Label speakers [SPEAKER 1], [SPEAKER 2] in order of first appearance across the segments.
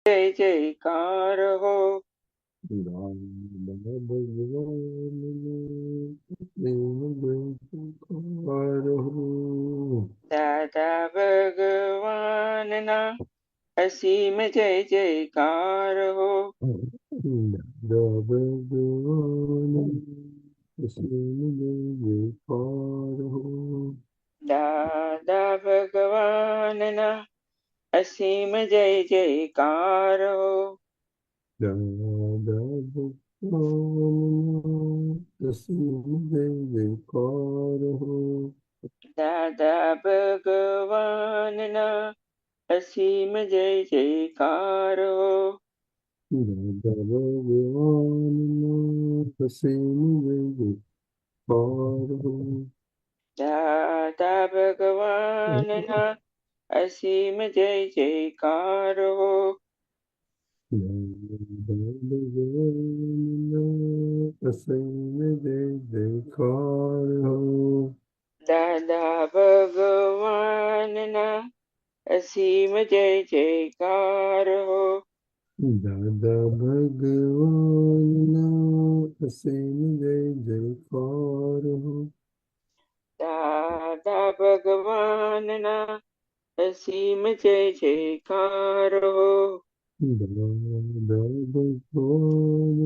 [SPEAKER 1] जय जयकार हो। दादा भगवान ना असीम जय जयकार हो।
[SPEAKER 2] दादा भगवान असीम जय जयकार हो।
[SPEAKER 1] दादा भगवान ना असीम जय जयकार हो।
[SPEAKER 2] दादा भगवान असीम जय जयकार हो।
[SPEAKER 1] दादा भगवान ना असीम जय जयकार हो।
[SPEAKER 2] दादा भगवान असीम जय जयकार हो।
[SPEAKER 1] दादा भगवान ना असीम जय जयकार हो।
[SPEAKER 2] दादा भगवान असीम जय जयकार हो।
[SPEAKER 1] दादा भगवान ना असीम जय जयकार हो।
[SPEAKER 2] दादा भगवान असीम जय जयकार हो।
[SPEAKER 1] दादा भगवान ना असीम जय जयकार हो।
[SPEAKER 2] दादा भगवान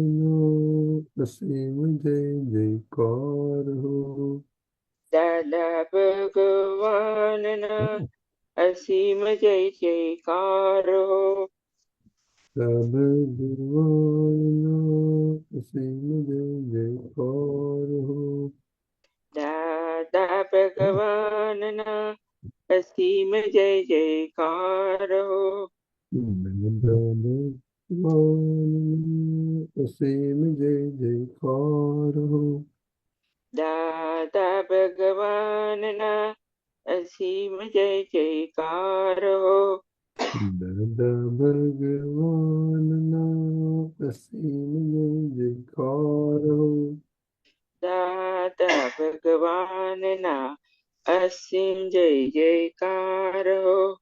[SPEAKER 2] असीम जय जयकार हो।
[SPEAKER 1] दादा भगवान ना असीम जय जयकार हो।
[SPEAKER 2] दादा भगवान असीम जय जयकार हो।
[SPEAKER 1] दादा भगवान ना असीम जय जयकार हो।
[SPEAKER 2] दादा भगवान असीम जय जयकार हो।
[SPEAKER 1] दादा भगवान ना असीम जय जयकार हो।
[SPEAKER 2] दादा भगवान असीम जय जयकार हो।
[SPEAKER 1] दादा भगवान ना असीम जय जयकार हो।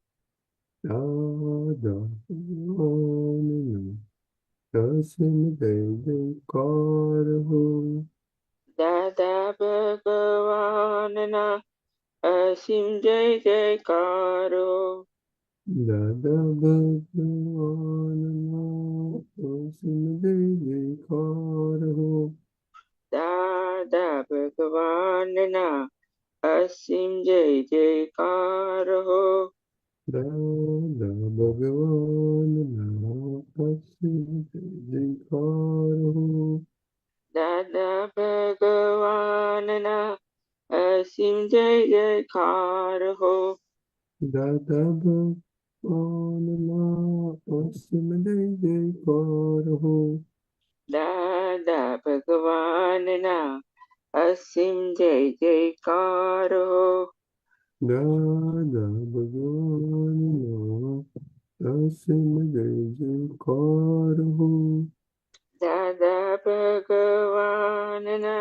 [SPEAKER 2] दादा भगवान असीम जय जयकार हो।
[SPEAKER 1] दादा भगवान ना असीम जय जयकार हो।
[SPEAKER 2] दादा भगवान असीम जय जयकार हो।
[SPEAKER 1] दादा भगवान ना असीम जय जयकार हो।
[SPEAKER 2] दादा भगवान असीम जय जयकार हो।
[SPEAKER 1] दादा भगवान ना असीम जय जयकार हो।
[SPEAKER 2] दादा भगवान असीम जय जयकार हो।
[SPEAKER 1] दादा भगवान ना असीम जय जयकार हो।
[SPEAKER 2] दादा भगवान असीम जय जयकार हो।
[SPEAKER 1] दादा भगवान ना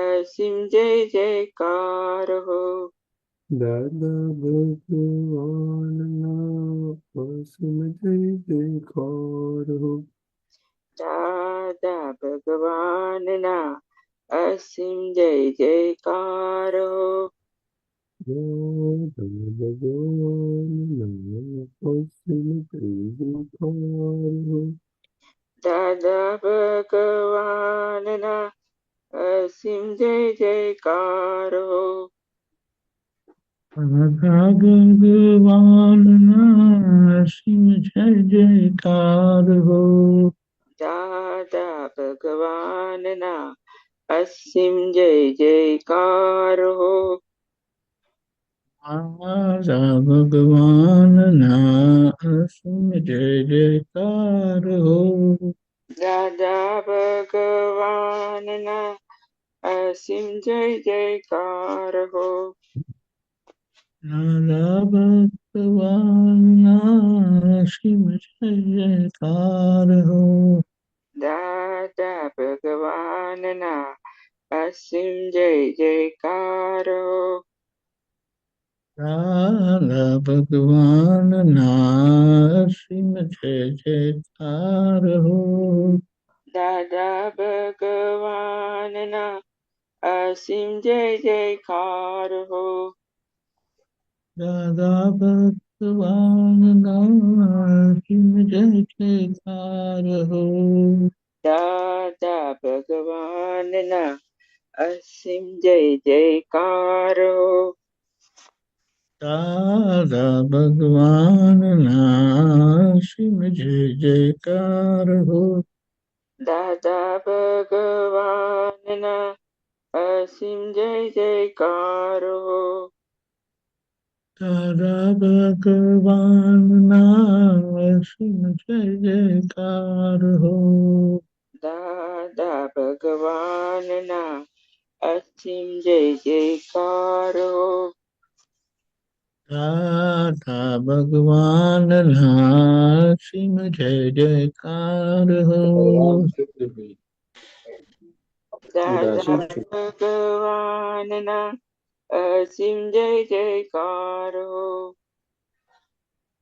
[SPEAKER 1] असीम जय जयकार हो।
[SPEAKER 2] दादा भगवान असीम जय जयकार हो।
[SPEAKER 1] दादा भगवान ना असीम जय जयकार हो।
[SPEAKER 2] दादा भगवान असीम जय जयकार हो।
[SPEAKER 1] दादा भगवान ना असीम जय जयकार हो।
[SPEAKER 3] भगवान असीम जय जयकार हो।
[SPEAKER 1] दादा भगवान ना असीम जय जयकार हो।
[SPEAKER 3] दादा भगवान असीम जय जयकार हो।
[SPEAKER 1] दादा भगवान ना असीम जय जयकार हो।
[SPEAKER 3] दादा भगवान असीम जय जयकार हो।
[SPEAKER 1] दादा भगवान ना असीम जय जयकार हो।
[SPEAKER 3] दादा भगवान नासिम जय जयकार हो
[SPEAKER 1] દાદા ભગવાનના અસીમ જય જયકાર હો
[SPEAKER 3] दादा भगवान नासिम जय जयकार हो
[SPEAKER 1] દાદા ભગવાનના અસીમ જય જયકાર હો
[SPEAKER 3] दादा भगवान नासिम जय जयकार हो
[SPEAKER 1] દાદા ભગવાનના અસીમ જય જયકાર હો
[SPEAKER 3] दादा भगवान नासिम जय जयकार हो
[SPEAKER 1] દાદા ભગવાનના અસીમ જય જયકાર હો
[SPEAKER 3] दादा भगवान नासिम जय जयकार हो
[SPEAKER 1] દાદા ભગવાનના અસીમ જય જયકાર હો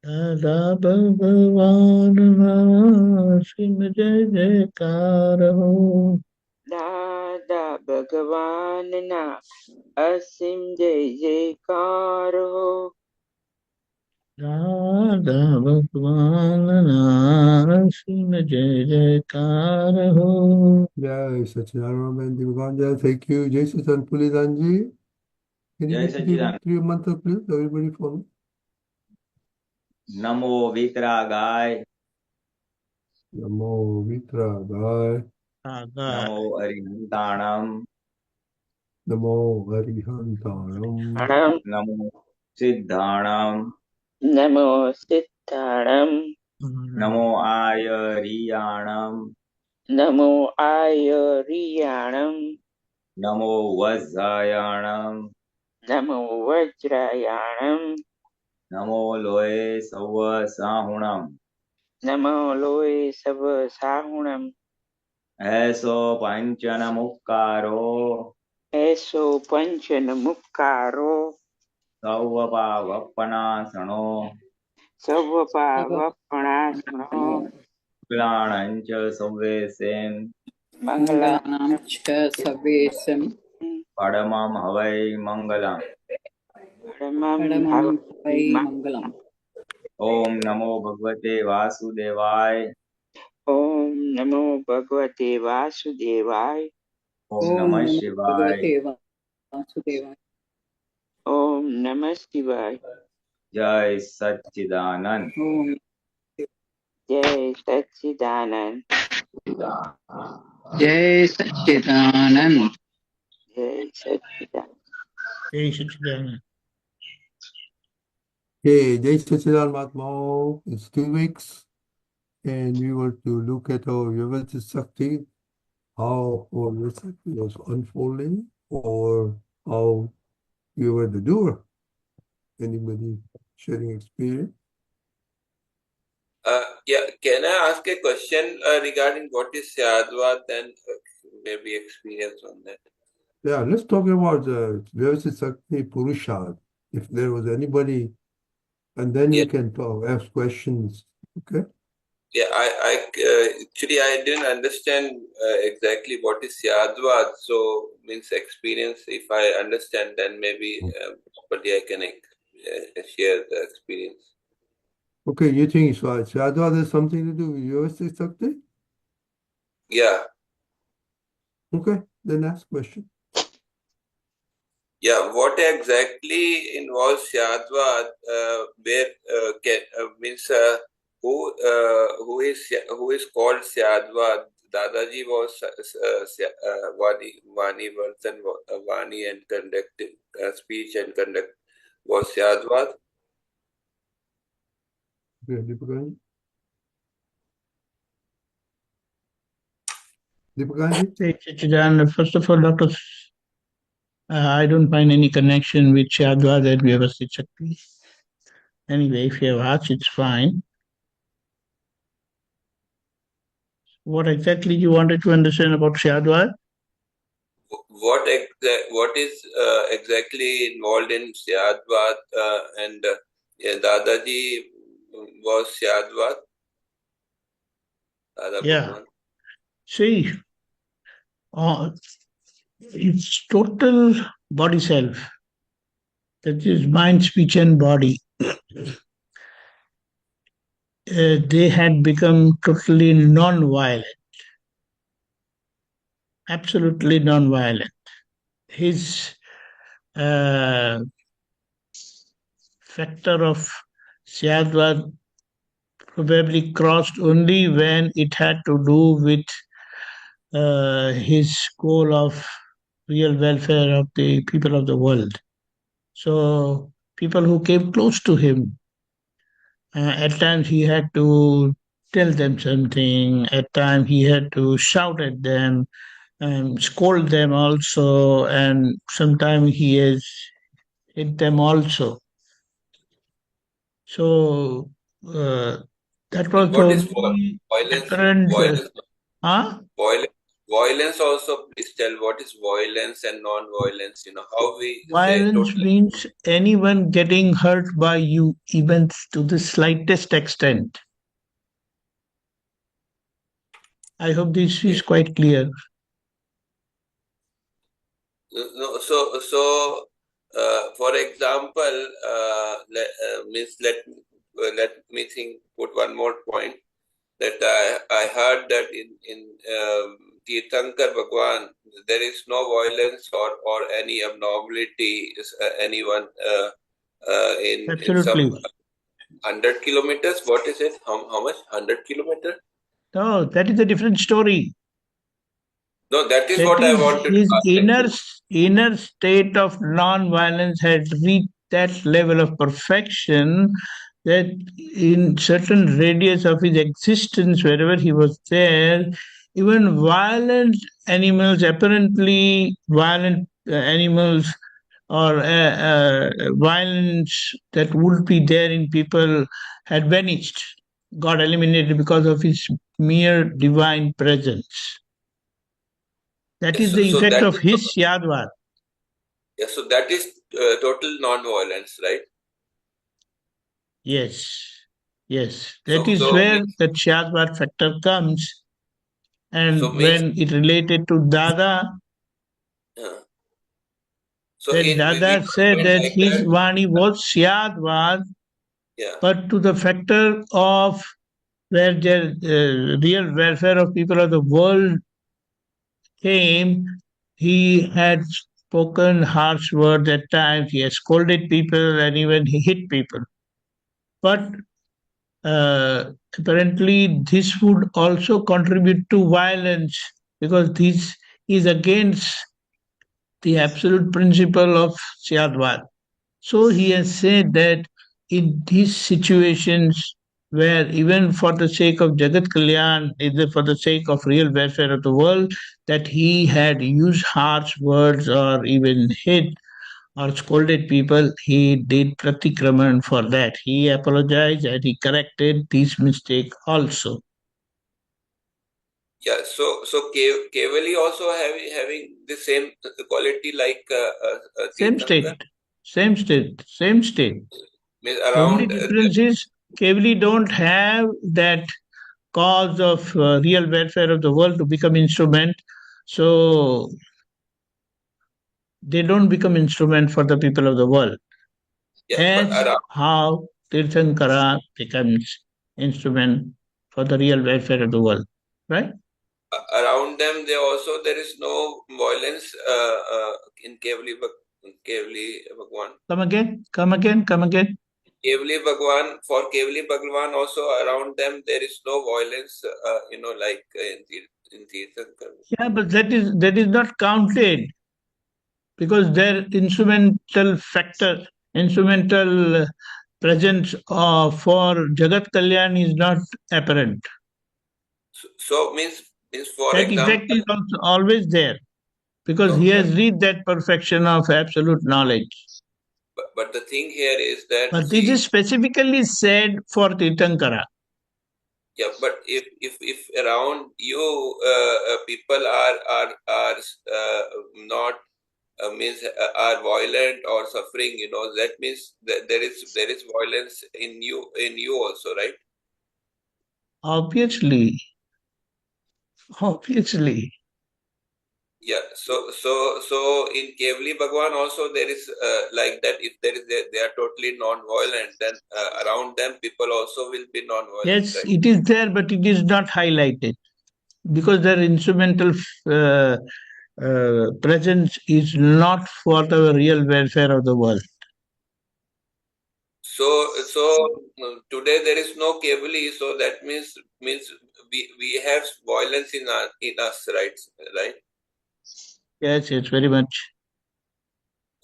[SPEAKER 3] दादा भगवान नासिम जय जयकार हो
[SPEAKER 1] દાદા ભગવાનના અસીમ જય જયકાર હો
[SPEAKER 3] दादा भगवान नासिम जय जयकार हो
[SPEAKER 2] Jai Sachidanand Deepakanandji. Thank you. Jai Satsang Purusharth. Can you
[SPEAKER 4] जय
[SPEAKER 2] repeat
[SPEAKER 4] Sachchidanand.
[SPEAKER 2] three mantra, please? Everybody follow.
[SPEAKER 4] NaMo वितरागाय,
[SPEAKER 2] Namo Mitra Gai.
[SPEAKER 4] NaMo अरिहंताणम,
[SPEAKER 2] Namo Harihantaram.
[SPEAKER 1] પ્રણામ
[SPEAKER 4] नमो सिद्धाणम,
[SPEAKER 1] નમો સિદ્ધાણમ
[SPEAKER 4] नमो आयरियाणम,
[SPEAKER 1] નમો આયરિયાણમ
[SPEAKER 4] नमो वज्रायाणम,
[SPEAKER 1] નમો વજ્રાયાણમ
[SPEAKER 4] नमो लोये सव साहुणम।
[SPEAKER 1] નમો લોય સવ સાહુણમ
[SPEAKER 4] ऐसो पंचन मुक्कारो,
[SPEAKER 1] એસો પંચન મુક્કારો
[SPEAKER 4] सव पावपनासनो,
[SPEAKER 1] સવ પાવપણાસણો
[SPEAKER 4] क्लाणंच सवेसेन,
[SPEAKER 1] મંગલમ
[SPEAKER 5] मङ्गलानां च सर्वेषां
[SPEAKER 4] परमं हवै मंगलम।
[SPEAKER 1] પરમં
[SPEAKER 5] परमं वै
[SPEAKER 1] ભવતિ
[SPEAKER 5] मङ्गलम्।
[SPEAKER 4] ओम नमो भगवते वासुदेवाय,
[SPEAKER 1] ઓમ નમો ભગવતે વાસુદેવાય
[SPEAKER 4] ओम
[SPEAKER 5] ॐ
[SPEAKER 4] नमः
[SPEAKER 5] नमो
[SPEAKER 4] शिवाय।
[SPEAKER 5] भगवते वासुदेवाय।
[SPEAKER 1] ઓમ નમઃ શિવાય
[SPEAKER 4] जय सच्चिदानंद।
[SPEAKER 5] ॐ
[SPEAKER 1] જય સચ્ચિદાનંદ
[SPEAKER 5] जय सच्चिदानंद।
[SPEAKER 1] જય સચ્ચિદાનંદ
[SPEAKER 3] जय सच्चिदानंद
[SPEAKER 2] Okay, Jai Sachidanand Mahatma. It's 2 weeks, and we were to look at our Vyasthit Shakti, how our Vyasthit Shakti was unfolding, or how we were the doer. Anybody sharing experience?
[SPEAKER 6] Yeah, can I ask a question regarding what is Syadwad and maybe experience on that?
[SPEAKER 2] Yeah, let's talk about Vyasthit Shakti Purusharth. If there was anybody, and then
[SPEAKER 6] Yeah.
[SPEAKER 2] you can ask questions. Okay.
[SPEAKER 6] Yeah, I actually I didn't understand exactly what is Syadwad. So means experience. If I understand, then maybe probably I can share the experience.
[SPEAKER 2] Okay, you think Syadwad has something to do with Vyasthit Shakti?
[SPEAKER 6] Yeah,
[SPEAKER 2] Okay, then ask question.
[SPEAKER 6] yeah. What exactly involves Syadwad? Where means who is called Syadwad? Dadaji was Vani Vartan Vani and conducting speech and conduct was Syadwad.
[SPEAKER 2] Okay, Deepakanandji. Deepakanandji?
[SPEAKER 3] Jai Sachchidanand. First of all, Dr. I don't find any connection with Syadwad and Vyavasthit Shakti. Anyway, if you have asked, it's fine. What exactly you wanted to understand about Syadwad?
[SPEAKER 6] what is exactly involved in Syadwad and Dadaji was Syadwad? Dada
[SPEAKER 3] Yeah.
[SPEAKER 6] Bhagwan.
[SPEAKER 3] See, it's total body self. That is mind, speech, and body. They had become totally non-violent, absolutely non-violent. His factor of Syadwad probably crossed only when it had to do with his goal of real welfare of the people of the world. So people who came close to him, at times he had to tell them something, at times he had to shout at them, and scold them also, and sometimes he has hit them also. So that was
[SPEAKER 6] And
[SPEAKER 3] the
[SPEAKER 6] what is
[SPEAKER 3] only
[SPEAKER 6] violence?
[SPEAKER 3] apparent.
[SPEAKER 6] Violence. Violence also. Please tell what is violence and non-violence. How we say
[SPEAKER 3] Violence
[SPEAKER 6] totally.
[SPEAKER 3] means anyone getting hurt by you, even to the slightest extent. I hope this is quite clear.
[SPEAKER 6] No, so for example, let me think. Put one more point that I heard that in Tirthankar Bhagwan there is no violence or any abnormality anyone in some
[SPEAKER 3] Absolutely.
[SPEAKER 6] 100 kilometers. What is it? How much? 100 kilometers?
[SPEAKER 3] No, that is a different story.
[SPEAKER 6] No, that is
[SPEAKER 3] That
[SPEAKER 6] what I
[SPEAKER 3] is
[SPEAKER 6] wanted to
[SPEAKER 3] his
[SPEAKER 6] ask.
[SPEAKER 3] inner state of non-violence had reached that level of perfection that in certain radius of his existence, wherever he was there, even violent animals, apparently violent animals or violence that would be there in people had vanished, got eliminated because of his mere divine presence. That is the
[SPEAKER 6] So
[SPEAKER 3] effect
[SPEAKER 6] that
[SPEAKER 3] of
[SPEAKER 6] is
[SPEAKER 3] his Syadwad.
[SPEAKER 6] yeah. So that is total non-violence, right?
[SPEAKER 3] Yes, yes. That
[SPEAKER 6] So
[SPEAKER 3] is
[SPEAKER 6] so
[SPEAKER 3] where
[SPEAKER 6] means
[SPEAKER 3] that Syadwad factor comes.
[SPEAKER 6] so
[SPEAKER 3] And
[SPEAKER 6] means
[SPEAKER 3] when it related to Dada,
[SPEAKER 6] uh, so
[SPEAKER 3] then
[SPEAKER 6] we
[SPEAKER 3] Dada
[SPEAKER 6] can't do
[SPEAKER 3] said
[SPEAKER 6] it
[SPEAKER 3] that
[SPEAKER 6] like
[SPEAKER 3] his
[SPEAKER 6] that.
[SPEAKER 3] Vani was Syadwad,
[SPEAKER 6] Yeah.
[SPEAKER 3] but to the factor of where the real welfare of people of the world came, he had spoken harsh words at times, he has scolded people and even he hit people. But apparently this would also contribute to violence because this is against the absolute principle of Syadwad. So he has said that in these situations where even for the sake of Jagat Kalyan, either for the sake of real welfare of the world, that he had used harsh words or even hit or scolded people, he did pratikraman for that. He apologized and he corrected this mistake also.
[SPEAKER 6] Yeah. So Kevali also having the same quality like
[SPEAKER 3] Same
[SPEAKER 6] Tirthankar.
[SPEAKER 3] state, same state, same state.
[SPEAKER 6] Means
[SPEAKER 3] The only
[SPEAKER 6] around
[SPEAKER 3] difference is Kevali don't have that cause of real welfare of the world to become instrument. So they don't become instrument for the people of the world.
[SPEAKER 6] yeah, but
[SPEAKER 3] As how Tirthankara becomes instrument for the real welfare of the world. Right?
[SPEAKER 6] around them there is no violence in Kevali Bhagwan.
[SPEAKER 3] Come again, come again, come again.
[SPEAKER 6] Kevali Bhagwan, for Kevali Bhagwan also around them there is no violence, like in Tirthankar.
[SPEAKER 3] Yeah, but that is not counted because their instrumental factor, instrumental presence for Jagat Kalyan is not apparent.
[SPEAKER 6] So means for
[SPEAKER 3] That
[SPEAKER 6] example,
[SPEAKER 3] effect is also always there because he
[SPEAKER 6] but,
[SPEAKER 3] has reached that perfection of absolute knowledge.
[SPEAKER 6] but the thing here is that
[SPEAKER 3] But this
[SPEAKER 6] see,
[SPEAKER 3] is specifically said for Tirthankara.
[SPEAKER 6] Yeah, but if around you people are not means are violent or suffering, that means that there is violence in you also, right?
[SPEAKER 3] Obviously, obviously.
[SPEAKER 6] Yeah. So in Kevli Bhagwan also there is like that. If they are totally non-violent, then around them people also will be non-violent,
[SPEAKER 3] Yes,
[SPEAKER 6] right?
[SPEAKER 3] it is there, but it is not highlighted because their instrumental uh, presence is not for the real welfare of the world.
[SPEAKER 6] So today there is no Kevli, so that means we have violence in us, right? Right.
[SPEAKER 3] Yes, yes, very much.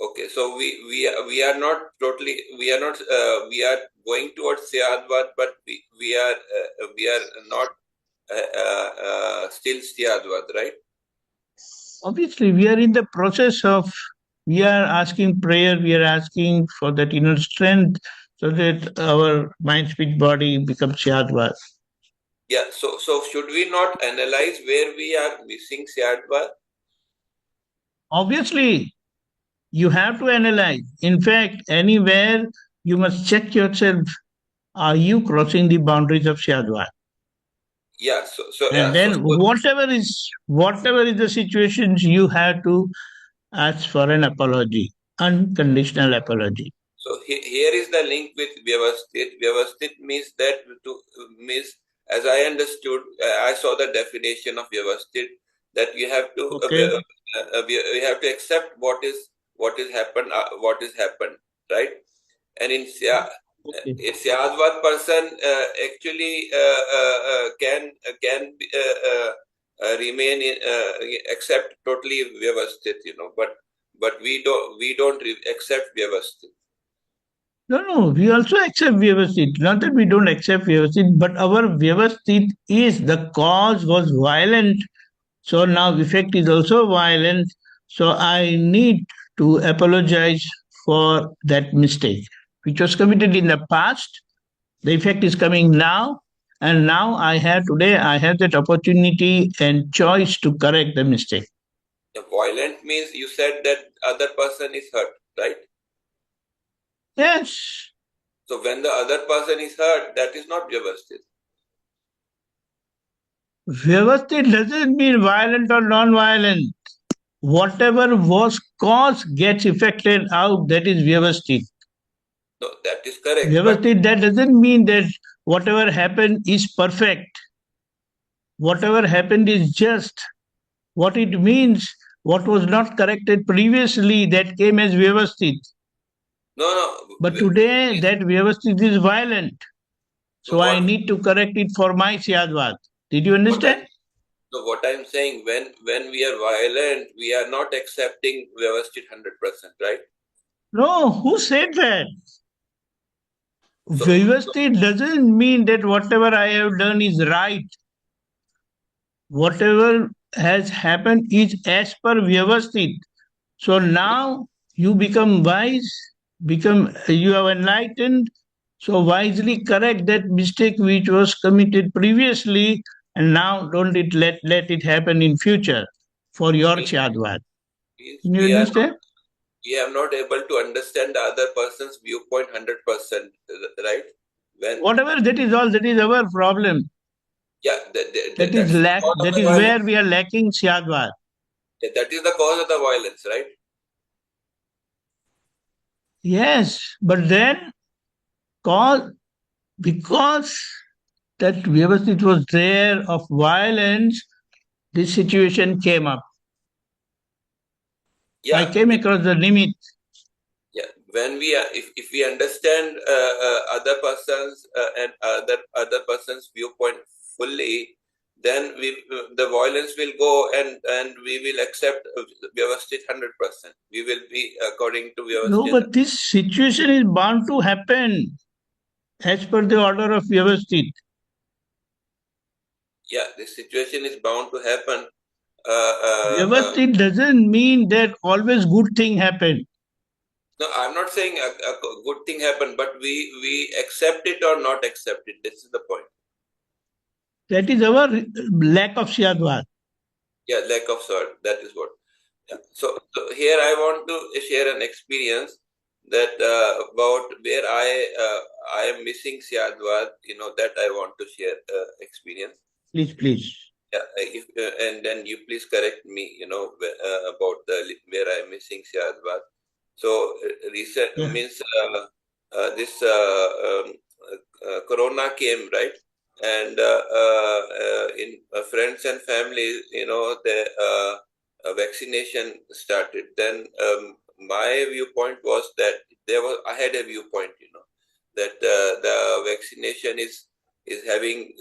[SPEAKER 6] Okay, so we are not totally, we are going towards Syadwad, but we are not still Syadwad, right?
[SPEAKER 3] Obviously, we are in the process of, we are asking prayer, we are asking for that inner strength so that our mind, speech, body becomes Syadwad.
[SPEAKER 6] Yeah. So should we not analyze where we are missing Syadwad?
[SPEAKER 3] Obviously, you have to analyze. In fact, anywhere you must check yourself. Are you crossing the boundaries of Syadwad?
[SPEAKER 6] Yeah.
[SPEAKER 3] And then whatever is the situations, you have to ask for an apology, unconditional apology.
[SPEAKER 6] So here is the link with Vyavasthit. Vyavasthit means that means, as I understood, I saw the definition of Vyavasthit, that you have to
[SPEAKER 3] Okay.
[SPEAKER 6] we have to accept what is happened, right? And in
[SPEAKER 3] Okay.
[SPEAKER 6] a Syadwad person actually can remain accept totally Vyavasthit, but we don't accept Vyavasthit.
[SPEAKER 3] No, we also accept Vyavasthit. Not that we don't accept Vyavasthit, but our Vyavasthit is the cause was violent. So now effect is also violent. So I need to apologize for that mistake, which was committed in the past. The effect is coming now. And now I have that opportunity and choice to correct the mistake.
[SPEAKER 6] Violent means you said that other person is hurt, right?
[SPEAKER 3] Yes.
[SPEAKER 6] So when the other person is hurt, that is not Vyavasthit.
[SPEAKER 3] Vyavasthit doesn't mean violent or non-violent. Whatever was caused gets affected out, that is Vyavasthit.
[SPEAKER 6] No, that is correct. But
[SPEAKER 3] Vyavasthit, that doesn't mean that whatever happened is perfect. Whatever happened is just. What it means, what was not corrected previously, that came as Vyavasthit.
[SPEAKER 6] no.
[SPEAKER 3] But today, that Vyavasthit is violent.
[SPEAKER 6] So
[SPEAKER 3] So I need to correct it for my Syadwad. Did you understand?
[SPEAKER 6] what I'm saying, when we are violent, we are not accepting Vyavasthit 100%, right?
[SPEAKER 3] No, who said that?
[SPEAKER 6] So,
[SPEAKER 3] Vyavasthit doesn't mean that whatever I have done is right. Whatever has happened is as per Vyavasthit. So now you become wise, you have enlightened, so wisely correct that mistake which was committed previously, and now don't let it happen in future for your Syadwad.
[SPEAKER 6] means
[SPEAKER 3] Can you understand?
[SPEAKER 6] we are not able to understand the other person's viewpoint 100%, right?
[SPEAKER 3] Whatever that is our problem.
[SPEAKER 6] Yeah,
[SPEAKER 3] That
[SPEAKER 6] that's the cause of
[SPEAKER 3] that
[SPEAKER 6] the
[SPEAKER 3] is where
[SPEAKER 6] violence.
[SPEAKER 3] we are lacking Syadwad.
[SPEAKER 6] That is the cause of the violence, right?
[SPEAKER 3] Yes, but then because that Vyavasthit was there of violence, this situation came up. I
[SPEAKER 6] Yeah,
[SPEAKER 3] came across the limit.
[SPEAKER 6] yeah. When if we understand other persons and other person's viewpoint fully, then the violence will go, and we will accept Vyavasthit 100%. We will be according to
[SPEAKER 3] No,
[SPEAKER 6] Vyavasthit.
[SPEAKER 3] but this situation is bound to happen as per the order of Vyavasthit.
[SPEAKER 6] Yeah, this situation is bound to happen.
[SPEAKER 3] Vyavasthit doesn't mean that always good thing happen.
[SPEAKER 6] No, I'm not saying a good thing happened, but we accept it or not accept it. This is the point.
[SPEAKER 3] That is our lack of Syadwad.
[SPEAKER 6] Yeah, lack of salt. That is what. Yeah. So here I want to share an experience that about where I am missing Syadwad. That I want to share experience.
[SPEAKER 3] Please.
[SPEAKER 6] Yeah, and then you please correct me. About where I am missing Syadwad. So recent means this Corona came, right? And in friends and families, the vaccination started. Then my viewpoint was that I had a viewpoint, that the vaccination is having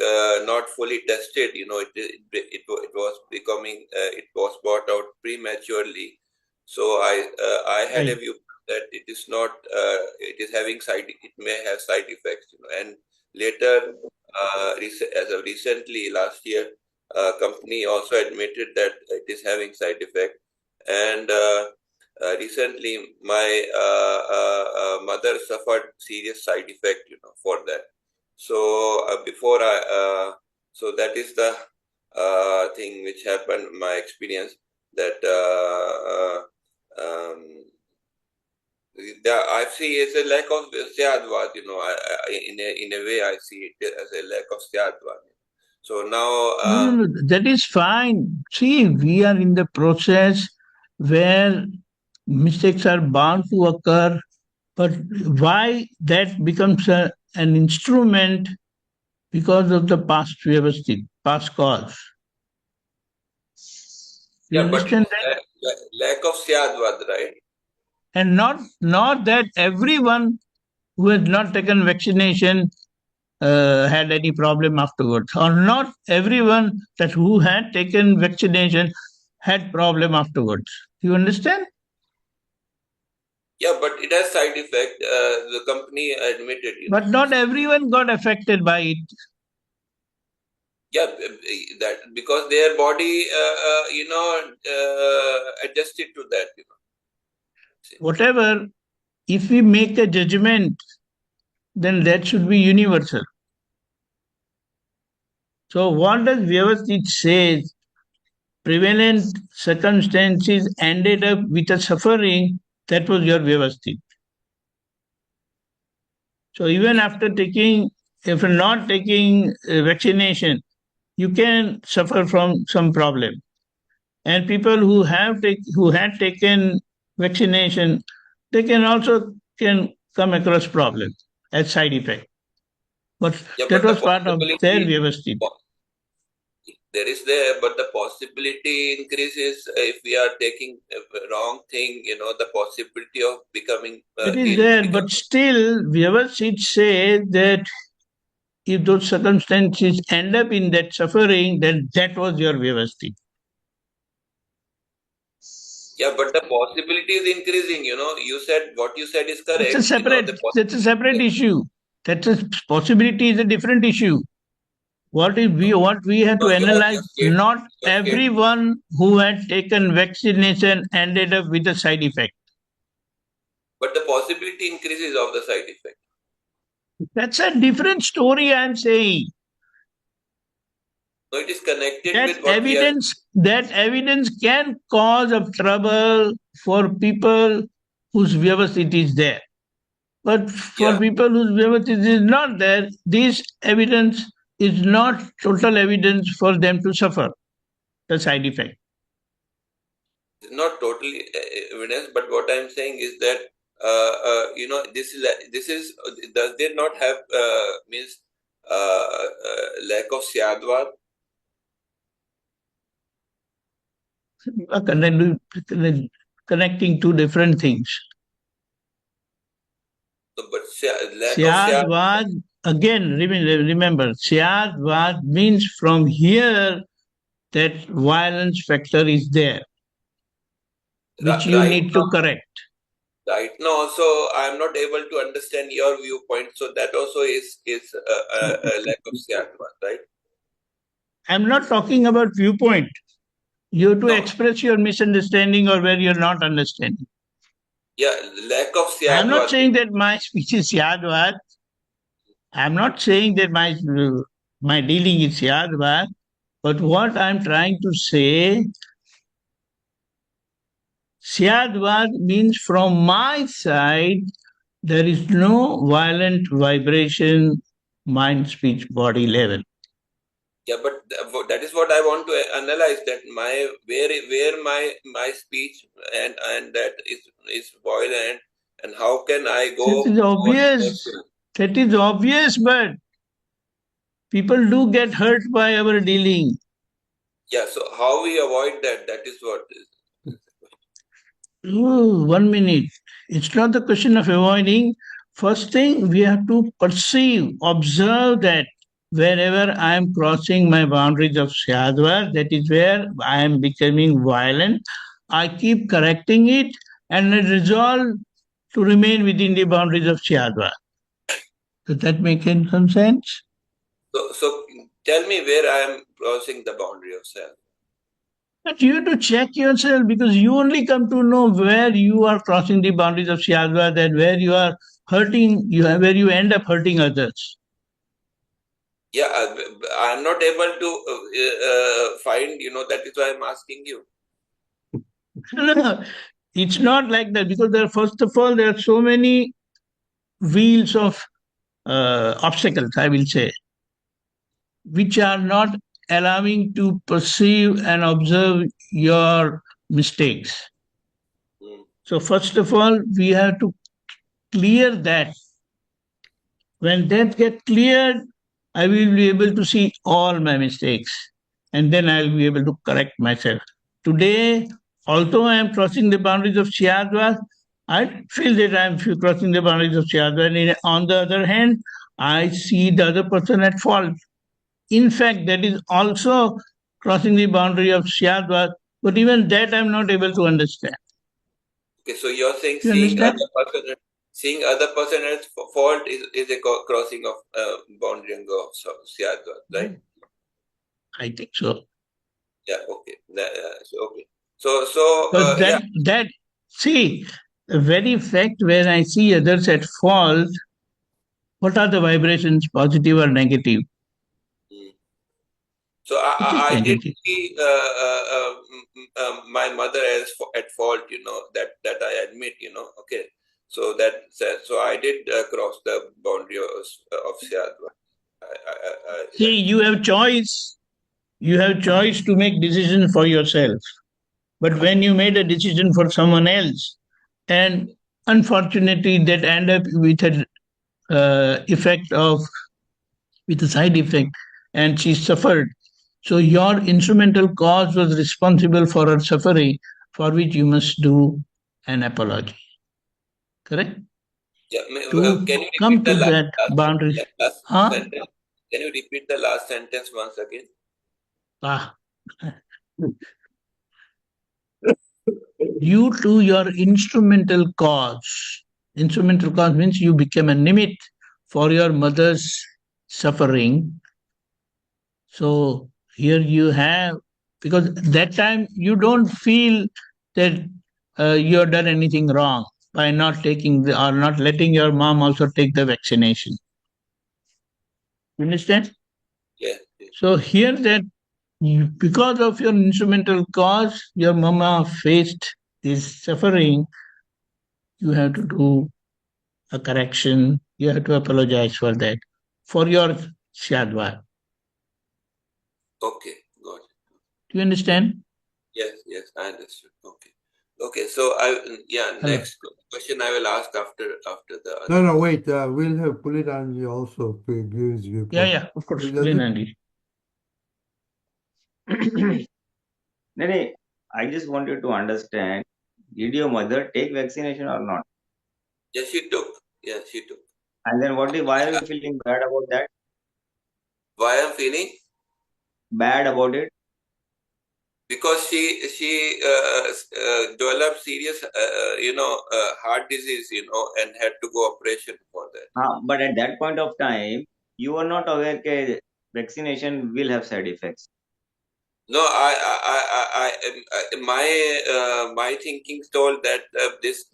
[SPEAKER 6] not fully tested. It was becoming it was brought out prematurely. So I had a
[SPEAKER 3] Right.
[SPEAKER 6] view that it is not it is having it may have side effects, and later as of recently last year, company also admitted that it is having side effect. And recently my mother suffered serious side effect, for that. So before so that is the thing which happened, my experience, that I see as a lack of Syadwad, in a way I see it as a lack of Syadwad. So now
[SPEAKER 3] No, that is fine. See, we are in the process where mistakes are bound to occur, but why that becomes an instrument? Because of the past Vyavasthit, past cause. You
[SPEAKER 6] yeah, but
[SPEAKER 3] understand that?
[SPEAKER 6] lack of Syadwad, right?
[SPEAKER 3] And not that everyone who has not taken vaccination had any problem afterwards, or not everyone that who had taken vaccination had problem afterwards. You understand?
[SPEAKER 6] Yeah, but it has side effect. The company admitted,
[SPEAKER 3] But not everyone got affected by it.
[SPEAKER 6] Yeah, that because their body, adjusted to that.
[SPEAKER 3] Whatever, if we make a judgment, then that should be universal. So what does Vyavasthit say? Prevalent circumstances ended up with a suffering, that was your Vyavasthit. So even after taking, if you're not taking vaccination, you can suffer from some problem. And people who had taken vaccination, they can also come across problem as side effect. But
[SPEAKER 6] Yeah,
[SPEAKER 3] that
[SPEAKER 6] but the
[SPEAKER 3] was part of their
[SPEAKER 6] possibility
[SPEAKER 3] Vyavasthit.
[SPEAKER 6] there is there, but the possibility increases if we are taking a wrong thing. The possibility of becoming
[SPEAKER 3] It is
[SPEAKER 6] ill.
[SPEAKER 3] there, but still Vyavasthit says that if those circumstances end up in that suffering, then that was your Vyavasthit.
[SPEAKER 6] Yeah, but the possibility is increasing. You said what you said is correct.
[SPEAKER 3] That's a separate issue. That's a possibility is a different issue. What we have to analyze, not
[SPEAKER 6] your state,
[SPEAKER 3] everyone who had taken vaccination ended up with a side effect.
[SPEAKER 6] but the possibility increases of the side effect.
[SPEAKER 3] That's a different story, I'm saying.
[SPEAKER 6] So it is connected
[SPEAKER 3] That
[SPEAKER 6] with what we are.
[SPEAKER 3] That evidence can cause of trouble for people whose Vyavasthit is there. But for
[SPEAKER 6] Yeah.
[SPEAKER 3] people whose Vyavasthit is not there, this evidence is not total evidence for them to suffer the side effect.
[SPEAKER 6] Not totally evidence, but what I'm saying is that this is does they not have means lack of Syadwad?
[SPEAKER 3] Connecting two different things.
[SPEAKER 6] So, but lack of Syadwad.
[SPEAKER 3] Syadwad, again, remember, Syadwad means from here that violence factor is there, which you need to correct.
[SPEAKER 6] Right now, also I'm not able to understand your viewpoint, so that also is a lack of Syadwad, right?
[SPEAKER 3] I'm not talking about viewpoint. You have to express your misunderstanding or where you're not understanding.
[SPEAKER 6] Yeah, lack of Syadwad.
[SPEAKER 3] I'm not saying that my speech is Syadwad. I'm not saying that my my dealing is Syadwad. But what I'm trying to say, Syadwad means from my side, there is no violent vibration, mind, speech, body level.
[SPEAKER 6] Yeah, but that is what I want to analyze. That where my speech and that is violent, and how can I go?
[SPEAKER 3] That is obvious. That is obvious, but people do get hurt by our dealing.
[SPEAKER 6] Yeah, so how we avoid that? That is what is.
[SPEAKER 3] Oh, 1 minute. It's not the question of avoiding. First thing, we have to perceive, observe that wherever I am crossing my boundaries of Syadwar, that is where I am becoming violent. I keep correcting it and I resolve to remain within the boundaries of Syadwar. Does that make some sense?
[SPEAKER 6] So tell me where I am crossing the boundary of self.
[SPEAKER 3] But you have to check yourself because you only come to know where you are crossing the boundaries of Syadwad and where you are hurting, where you end up hurting others.
[SPEAKER 6] Yeah, I'm not able to find, that is why I'm asking you.
[SPEAKER 3] No, it's not like that because first of all, there are so many wheels of obstacles, I will say, which are not allowing to perceive and observe your mistakes. So first of all, we have to clear that. When that gets cleared, I will be able to see all my mistakes and then I will be able to correct myself. Today, although I am crossing the boundaries of Syadwad, I feel that I am crossing the boundaries of Syadwad. And on the other hand, I see the other person at fault. In fact, that is also crossing the boundary of Syadwad, but even that I am not able to understand.
[SPEAKER 6] Okay, so you're saying
[SPEAKER 3] You
[SPEAKER 6] seeing other person as fault is a crossing of boundary of Syadwad, right?
[SPEAKER 3] I think so.
[SPEAKER 6] Yeah. Okay. Okay. So
[SPEAKER 3] that see the very fact when I see others at fault, what are the vibrations, positive or negative?
[SPEAKER 6] So I did see my mother as at fault, that I admit, okay. So so I did cross the boundary of Syadwad.
[SPEAKER 3] See, you have choice. You have choice to make decisions for yourself. But when you made a decision for someone else, and unfortunately that end up with a with a side effect, and she suffered. So your instrumental cause was responsible for her suffering, for which you must do an apology. Correct?
[SPEAKER 6] Yeah. Can you
[SPEAKER 3] come
[SPEAKER 6] repeat
[SPEAKER 3] to
[SPEAKER 6] the
[SPEAKER 3] that boundary.
[SPEAKER 6] last sentence? Can you repeat the last sentence once again?
[SPEAKER 3] Due to your instrumental cause. Instrumental cause means you became a nimit for your mother's suffering. So here you have, because that time you don't feel that you have done anything wrong by not taking or not letting your mom also take the vaccination. You understand?
[SPEAKER 6] Yeah.
[SPEAKER 3] So here that because of your instrumental cause, your mama faced this suffering. You have to do a correction. You have to apologize for that, for your Syadwar.
[SPEAKER 6] Okay, got it.
[SPEAKER 3] Do you understand?
[SPEAKER 6] Yes, I understood. Okay. So next question I will ask after the other.
[SPEAKER 2] No, wait. We'll have Pulinanandji also to give his viewpoint.
[SPEAKER 3] Yeah, of course, Pulinanandji.
[SPEAKER 4] Nene, I just wanted to understand, did your mother take vaccination or not?
[SPEAKER 6] Yes, she took. Yes, she took.
[SPEAKER 4] And then why are you feeling bad about that?
[SPEAKER 6] Why I'm feeling
[SPEAKER 4] bad about it?
[SPEAKER 6] Because she developed serious, heart disease, and had to go operation for that.
[SPEAKER 4] But at that point of time, you were not aware that vaccination will have side effects.
[SPEAKER 6] No, my thinking told that this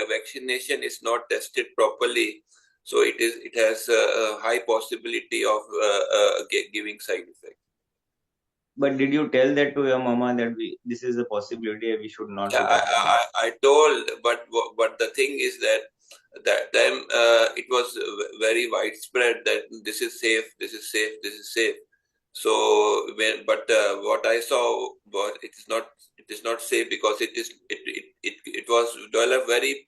[SPEAKER 6] vaccination is not tested properly, So it has a high possibility of giving side effects.
[SPEAKER 4] But did you tell that to your mama that this is a possibility, we should not
[SPEAKER 6] Yeah,
[SPEAKER 4] be taking?
[SPEAKER 6] I told, but the thing is that time it was very widespread that this is safe, this is safe, this is safe. So what I saw was it is not safe because it was developed very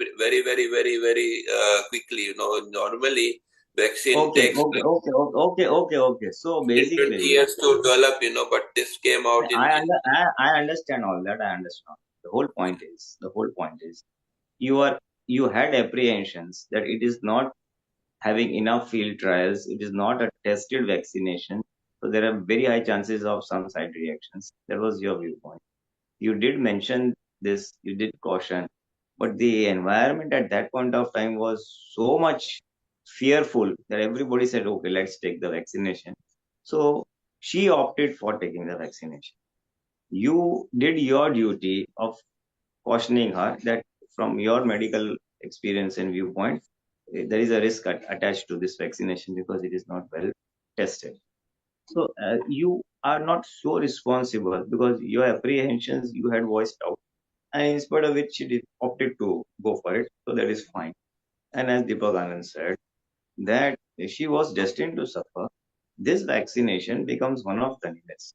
[SPEAKER 6] quickly. Normally vaccine
[SPEAKER 4] Okay,
[SPEAKER 6] takes
[SPEAKER 4] okay, okay, okay, okay, okay. So
[SPEAKER 6] 20
[SPEAKER 4] basically,
[SPEAKER 6] years to develop. But this came out
[SPEAKER 4] I understand all that. I understand. The whole point is, you had apprehensions that it is not having enough field trials. It is not a tested vaccination. So there are very high chances of some side reactions. That was your viewpoint. You did mention this. You did caution, but the environment at that point of time was so much fearful that everybody said, okay, let's take the vaccination. So she opted for taking the vaccination. You did your duty of cautioning her that from your medical experience and viewpoint, there is a risk attached to this vaccination because it is not well tested. So you are not so responsible because your apprehensions you had voiced out, and in spite of which she did opted to go for it. So that is fine. And as Deepakanand said, that she was destined to suffer. This vaccination becomes one of the limits.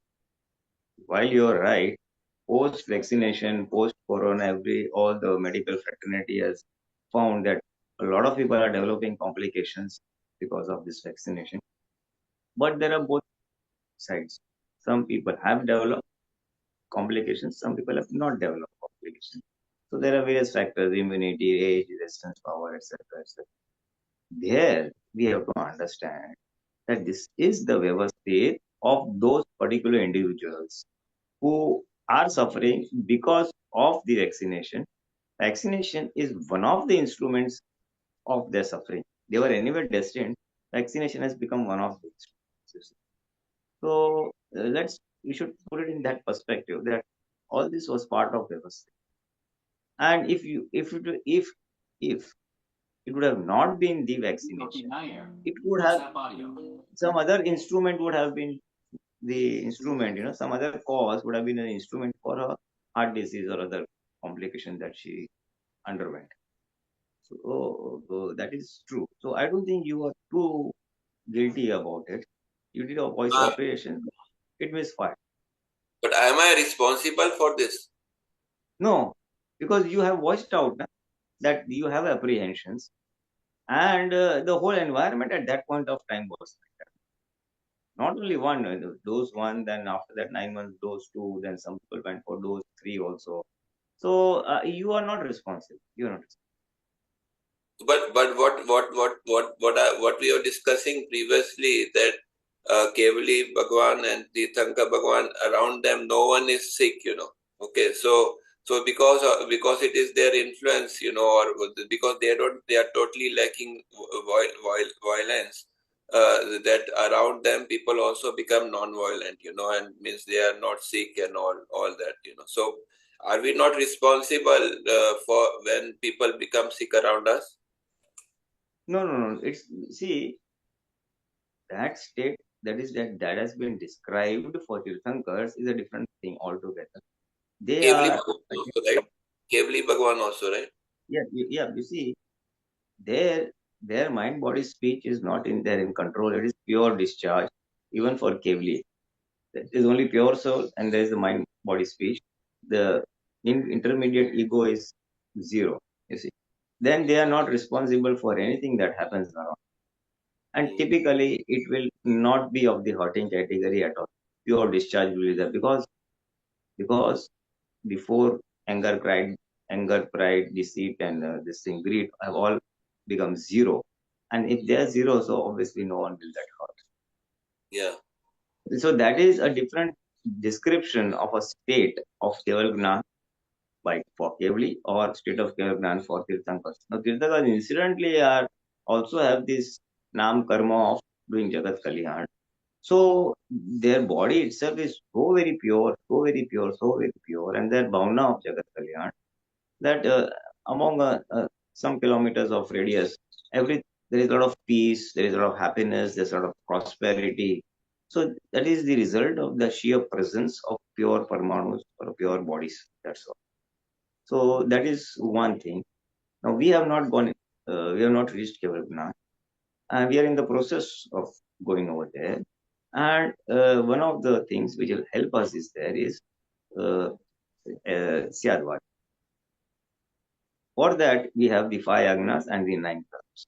[SPEAKER 4] While you're right, post vaccination, post corona, all the medical fraternity has found that a lot of people are developing complications because of this vaccination. But there are both sides. Some people have developed complications, some people have not developed complications. So there are various factors: immunity, age, resistance power, etc. etc. There we have to understand that this is the Vyavasthit of those particular individuals who are suffering because of the vaccination. Vaccination is one of the instruments of their suffering. They were anyway destined. Vaccination has become one of the instruments. So we should put it in that perspective that all this was part of Vyavasthit. And if it would have not been the vaccination, it would have some other instrument would have been the instrument, some other cause would have been an instrument for a heart disease or other complication that she underwent. So that is true. So I don't think you are too guilty about it. You did a voice operation. It was fine.
[SPEAKER 6] but am I responsible for this?
[SPEAKER 4] No, because you have voiced out that you have apprehensions, and the whole environment at that point of time was like that. Not only one, dose one, then after that 9 months, dose two, then some people went for dose three also. So you are not responsible. You are not responsible.
[SPEAKER 6] But what we were discussing previously, that Kevali Bhagwan and Tirthankar Bhagwan, around them no one is sick. Okay, so because it is their influence, or because they are totally lacking violence. That around them people also become non-violent, and means they are not sick and all that, So are we not responsible for when people become sick around us?
[SPEAKER 4] No. See, that state that has been described for Tirthankars is a different thing altogether. They
[SPEAKER 6] Kevali
[SPEAKER 4] are,
[SPEAKER 6] Bhagwan also, right? Kevali Bhagwan also, right?
[SPEAKER 4] yeah. You see, their mind, body, speech is not in there in control. It is pure discharge. Even for Kevali, there is only pure soul, and there is the mind, body, speech. The intermediate ego is zero. You see, then they are not responsible for anything that happens around. And typically, it will not be of the hurting category at all. Pure discharge will be there because before anger, pride, deceit, and this thing, greed have all become zero. And if they are zero, so obviously no one will get hurt.
[SPEAKER 6] Yeah.
[SPEAKER 4] So that is a different description of a state of Keval Gnan by for Kevali or state of Keval Gnan for Tirthankars. Now Tirthankars incidentally are also have this Nam Karma of doing Jagat Kalyan. So their body itself is so very pure, and their bhavna of Jagat Kalyan that among some kilometers of radius, there is a lot of peace, there is a lot of happiness, there's a lot of prosperity. So that is the result of the sheer presence of pure Paramanus or pure bodies. That's all. So that is one thing. Now we have not reached Kevalgna, and we are in the process of going over there. And one of the things which will help us is Syadwad. For that, we have the 5 agnas and the 9 karmas.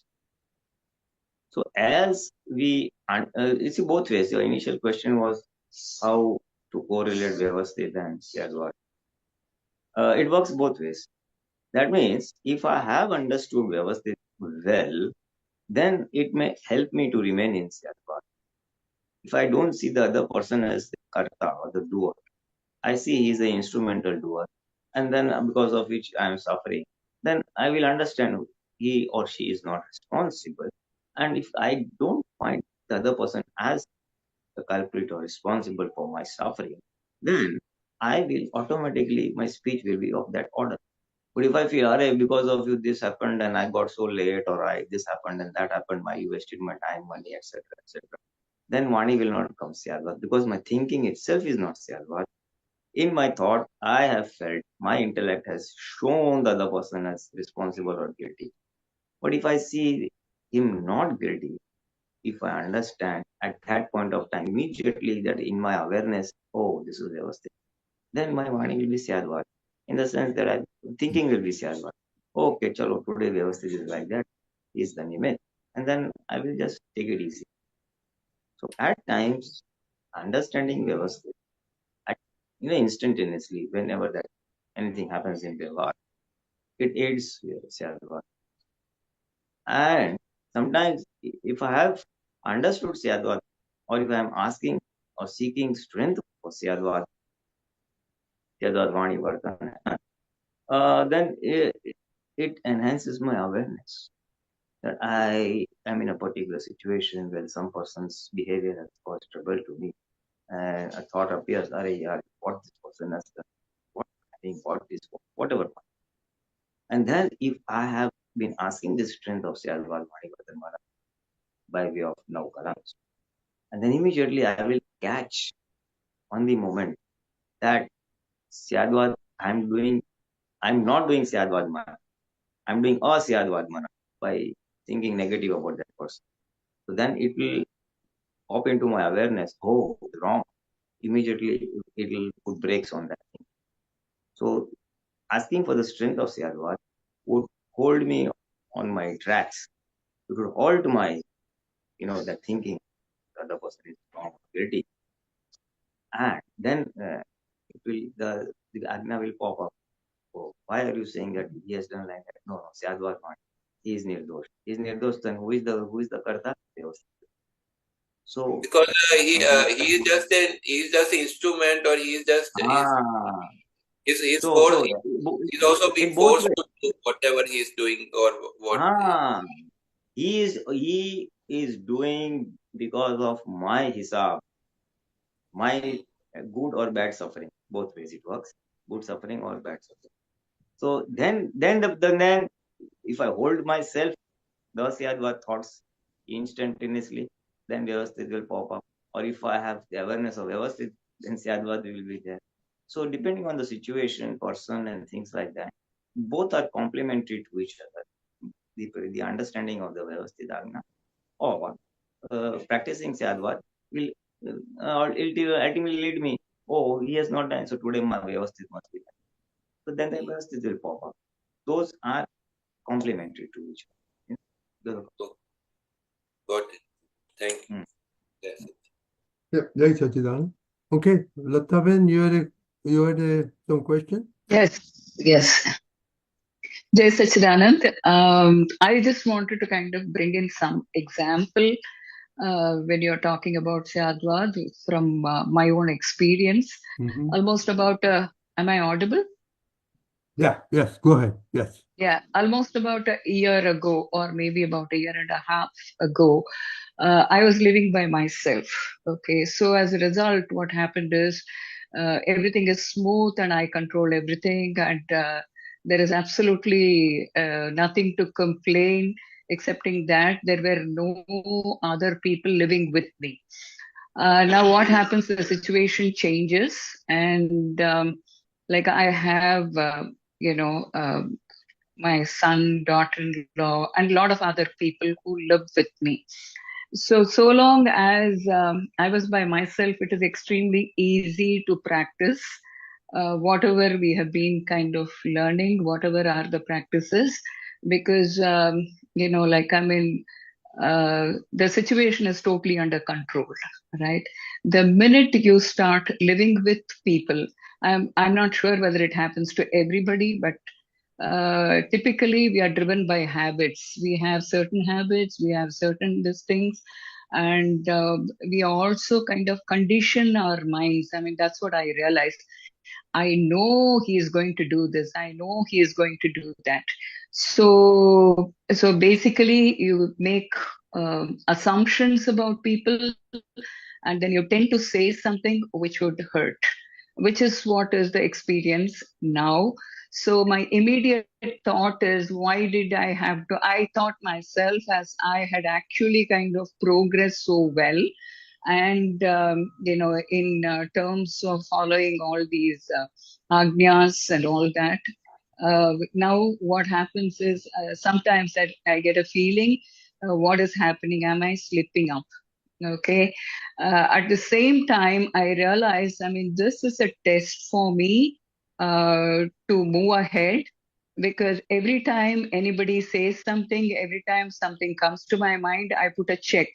[SPEAKER 4] So as we, it's both ways. Your initial question was how to correlate Vyavasthit and Syadwad. It works both ways. That means if I have understood Vyavasthit well, then it may help me to remain in Syadwad. If I don't see the other person as the karta or the doer, I see he is the instrumental doer, and then because of which I am suffering, then I will understand he or she is not responsible. And if I don't find the other person as the culprit or responsible for my suffering, then I will automatically, my speech will be of that order. But if I feel, alright, because of you this happened and I got so late, or this happened and that happened, you wasted my time, money, etc., etc., then Vani will not come Syadwad, because my thinking itself is not Syadwad. In my thought, I have felt, my intellect has shown the other person as responsible or guilty. But if I see him not guilty, if I understand at that point of time, immediately that in my awareness, oh, this is Vyavasthit, then my Vani will be Syadwad. In the sense that I'm thinking will be Syadwad. Okay, chalo, today Vyavasthit is like that, is the Nimet. And then I will just take it easy. So at times, understanding Vyavasthit, instantaneously, whenever that anything happens in Vyavahar, it aids Syadwad. And sometimes, if I have understood Syadwad, or if I am asking or seeking strength for Syadwad Vani Vartana, then it enhances my awareness that I am in a particular situation where some person's behavior has caused trouble to me. And a thought appears, what this person has done, what I think, what is, whatever. And then if I have been asking the strength of Syadwad Vani Vartana by way of now kalams, and then immediately I will catch on the moment that Syadwad, I'm not doing Syadwad Mana. I'm doing a Syadwad Mana by thinking negative about that person. So then it will pop into my awareness, oh, wrong. Immediately it will put brakes on that thing. So asking for the strength of Syadwad would hold me on my tracks. It would halt my, that thinking that the person is wrong, guilty. And then it will, the Agna will pop up. Oh, why are you saying that he has done like that? No, Syadwad not. He is Nirdosh. He is Nirdosh, then who is the Karta? So
[SPEAKER 6] because he is just an instrument, or he is just he's also being forced to do whatever he is doing, or what
[SPEAKER 4] he is doing because of my hisab, my good or bad suffering. Both ways it works, good suffering or bad suffering. So then if I hold myself, the Syadwad thoughts instantaneously, then Vyavasthit will pop up. Or if I have the awareness of Vyavasthit, then Syadwad will be there. So depending on the situation, person, and things like that, both are complementary to each other. The understanding of the Vyavasthit Agna or practicing Syadwad will ultimately lead me, oh, he has not done, so today my Vyavasthit must be done. So then the Vyavasthit will pop up. Those are complementary to each other.
[SPEAKER 6] Got it. Thank you. That's it.
[SPEAKER 2] Yeah, thanks, Sachidanand. Okay, Lataben, you had some question?
[SPEAKER 5] Yes. Jai Sachidanand. I just wanted to kind of bring in some example when you're talking about Syadwad from my own experience. Almost about, am I audible?
[SPEAKER 2] Yeah, yes, go ahead. Yes.
[SPEAKER 5] Yeah, almost about a year ago, or maybe about a year and a half ago, I was living by myself. Okay, so as a result, what happened is everything is smooth and I control everything, and there is absolutely nothing to complain Excepting that, there were no other people living with me. Now, what happens? The situation changes, and like I have, my son, daughter-in-law, and a lot of other people who live with me. So long as I was by myself, it is extremely easy to practice whatever we have been kind of learning, whatever are the practices, because, the situation is totally under control, right? The minute you start living with people, I'm not sure whether it happens to everybody, but typically we are driven by habits. We have certain habits, we have certain these things, and we also kind of condition our minds. I mean, that's what I realized. I know he is going to do this. I know he is going to do that. So basically, you make assumptions about people, and then you tend to say something which would hurt, which is what is the experience now. So my immediate thought is, why did I have to? I thought myself as I had actually kind of progressed so well, and in terms of following all these agnyas and all that. Now what happens is, sometimes I get a feeling, what is happening? Am I slipping up? Okay. At the same time, I realize, I mean, this is a test for me to move ahead, because every time anybody says something, every time something comes to my mind, I put a check.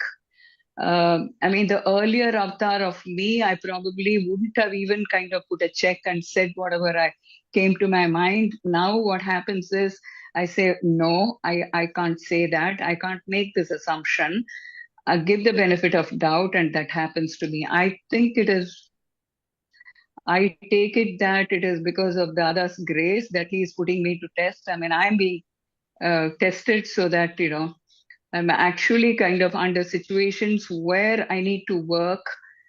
[SPEAKER 5] I mean, the earlier avatar of me, I probably wouldn't have even kind of put a check and said whatever I came to my mind. Now, what happens is, I say, no, I can't say that. I can't make this assumption. I give the benefit of doubt, and that happens to me. I take it that it is because of Dada's grace that he is putting me to test. I mean, I'm being tested so that, I'm actually kind of under situations where I need to work.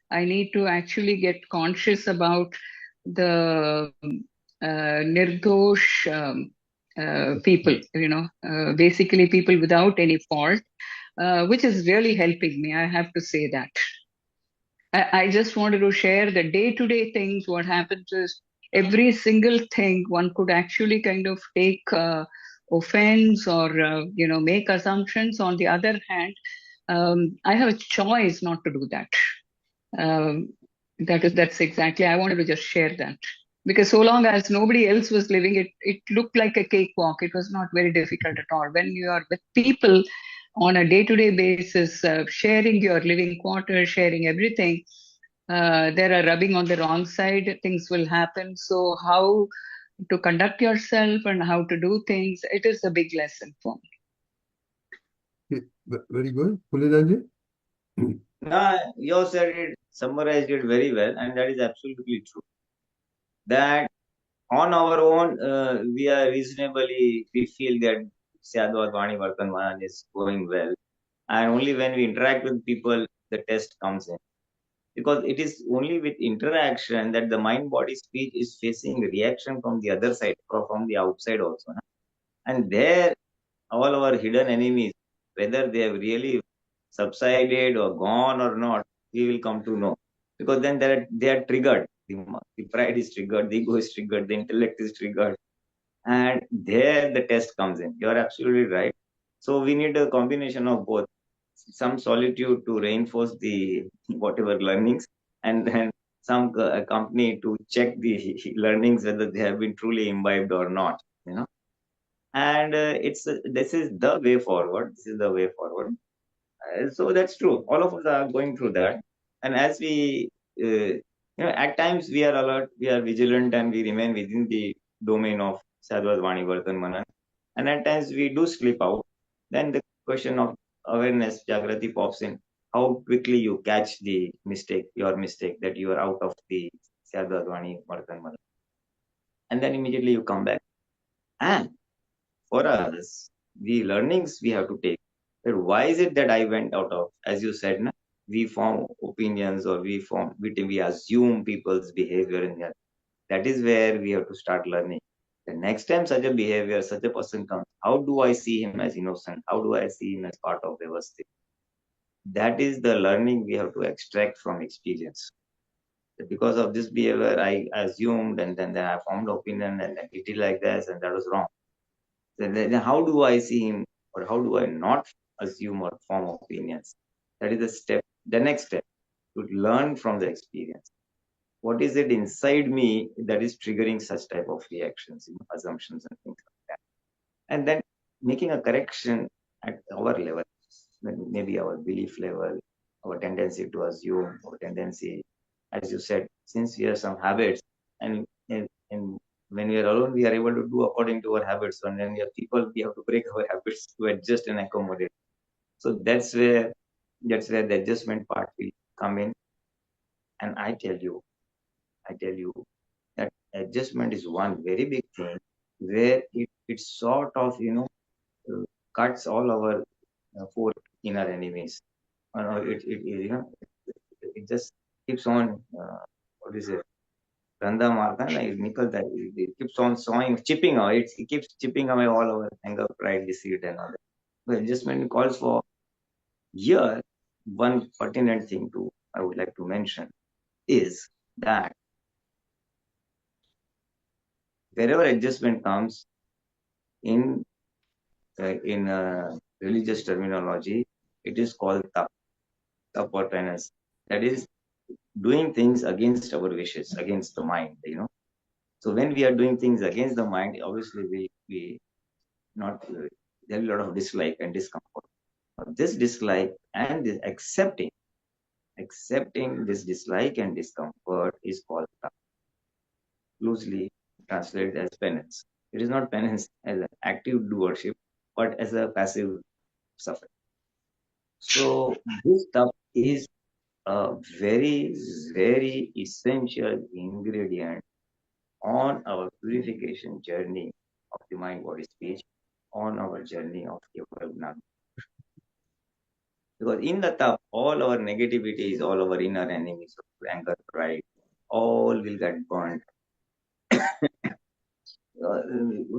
[SPEAKER 5] I need to actually get conscious about the nirdosh people, basically people without any fault, which is really helping me. I have to say that. I just wanted to share the day-to-day things. What happens is, every single thing one could actually kind of take offense or make assumptions. On the other hand, I have a choice not to do that. That's exactly. I wanted to just share that, because so long as nobody else was living it, it looked like a cakewalk. It was not very difficult at all. When you are with people on a day-to-day basis, sharing your living quarters, sharing everything, there are rubbing on the wrong side, things will happen. So how to conduct yourself and how to do things, it is a big lesson for me.
[SPEAKER 2] Okay, very good. Pulinanandji?
[SPEAKER 4] You said it, summarized it very well, and that is absolutely true. That on our own, we feel that Syadwad Vani Vartanman is going well. And only when we interact with people, the test comes in. Because it is only with interaction that the mind-body speech is facing reaction from the other side, or from the outside also. And there, all our hidden enemies, whether they have really subsided or gone or not, we will come to know. Because then they are triggered. The pride is triggered, the ego is triggered, the intellect is triggered. And there the test comes in. You are absolutely right. So we need a combination of both. Some solitude to reinforce the whatever learnings, and then some company to check the learnings whether they have been truly imbibed or not. And this is the way forward. This is the way forward. So that's true. All of us are going through that, and as we at times we are alert, we are vigilant, and we remain within the domain of Sadhvat Vani Vartan Manan, and at times we do slip out. Then the question of awareness, Jagrati, pops in. How quickly you catch the mistake, your mistake, that you are out of the Sadhvat Vani Vartan Manan, and then immediately you come back. And for us, the learnings we have to take. That why is it that I went out of? As you said, we form opinions, or we assume people's behavior in there. That is where we have to start learning. The next time such a behavior, such a person comes, how do I see him as innocent? How do I see him as part of Vyavasthit? That is the learning we have to extract from experience. Because of this behavior, I assumed and then I formed opinion and then he did like this and that was wrong. Then how do I see him or how do I not assume or form opinions? That is the step, the next step, to learn from the experience. What is it inside me that is triggering such type of reactions, assumptions and things like that? And then making a correction at our level, maybe our belief level, our tendency to assume, our tendency, as you said, since we have some habits, and when we are alone, we are able to do according to our habits. And then we have people, we have to break our habits to adjust and accommodate. So that's where the adjustment part will come in. And I tell you that adjustment is one very big thing where it sort of cuts all our four inner enemies. It just keeps on what is it? Randa marka na nikalta. It keeps on chipping away. It keeps chipping away all our anger, pride, deceit, and all that. So adjustment calls for here. One pertinent thing I would like to mention is that wherever adjustment comes in religious terminology, it is called tap or penance. That is doing things against our wishes, against the mind. So when we are doing things against the mind, obviously we not there is a lot of dislike and discomfort. This dislike and this accepting this dislike and discomfort is called tap, loosely translated as penance. It is not penance as an active doership, but as a passive suffering. So this stuff is a very, very essential ingredient on our purification journey of the mind, body, speech, on our journey of Keval. Because in the tap, all our negativities, all our inner enemies, anger, pride, all will get burned.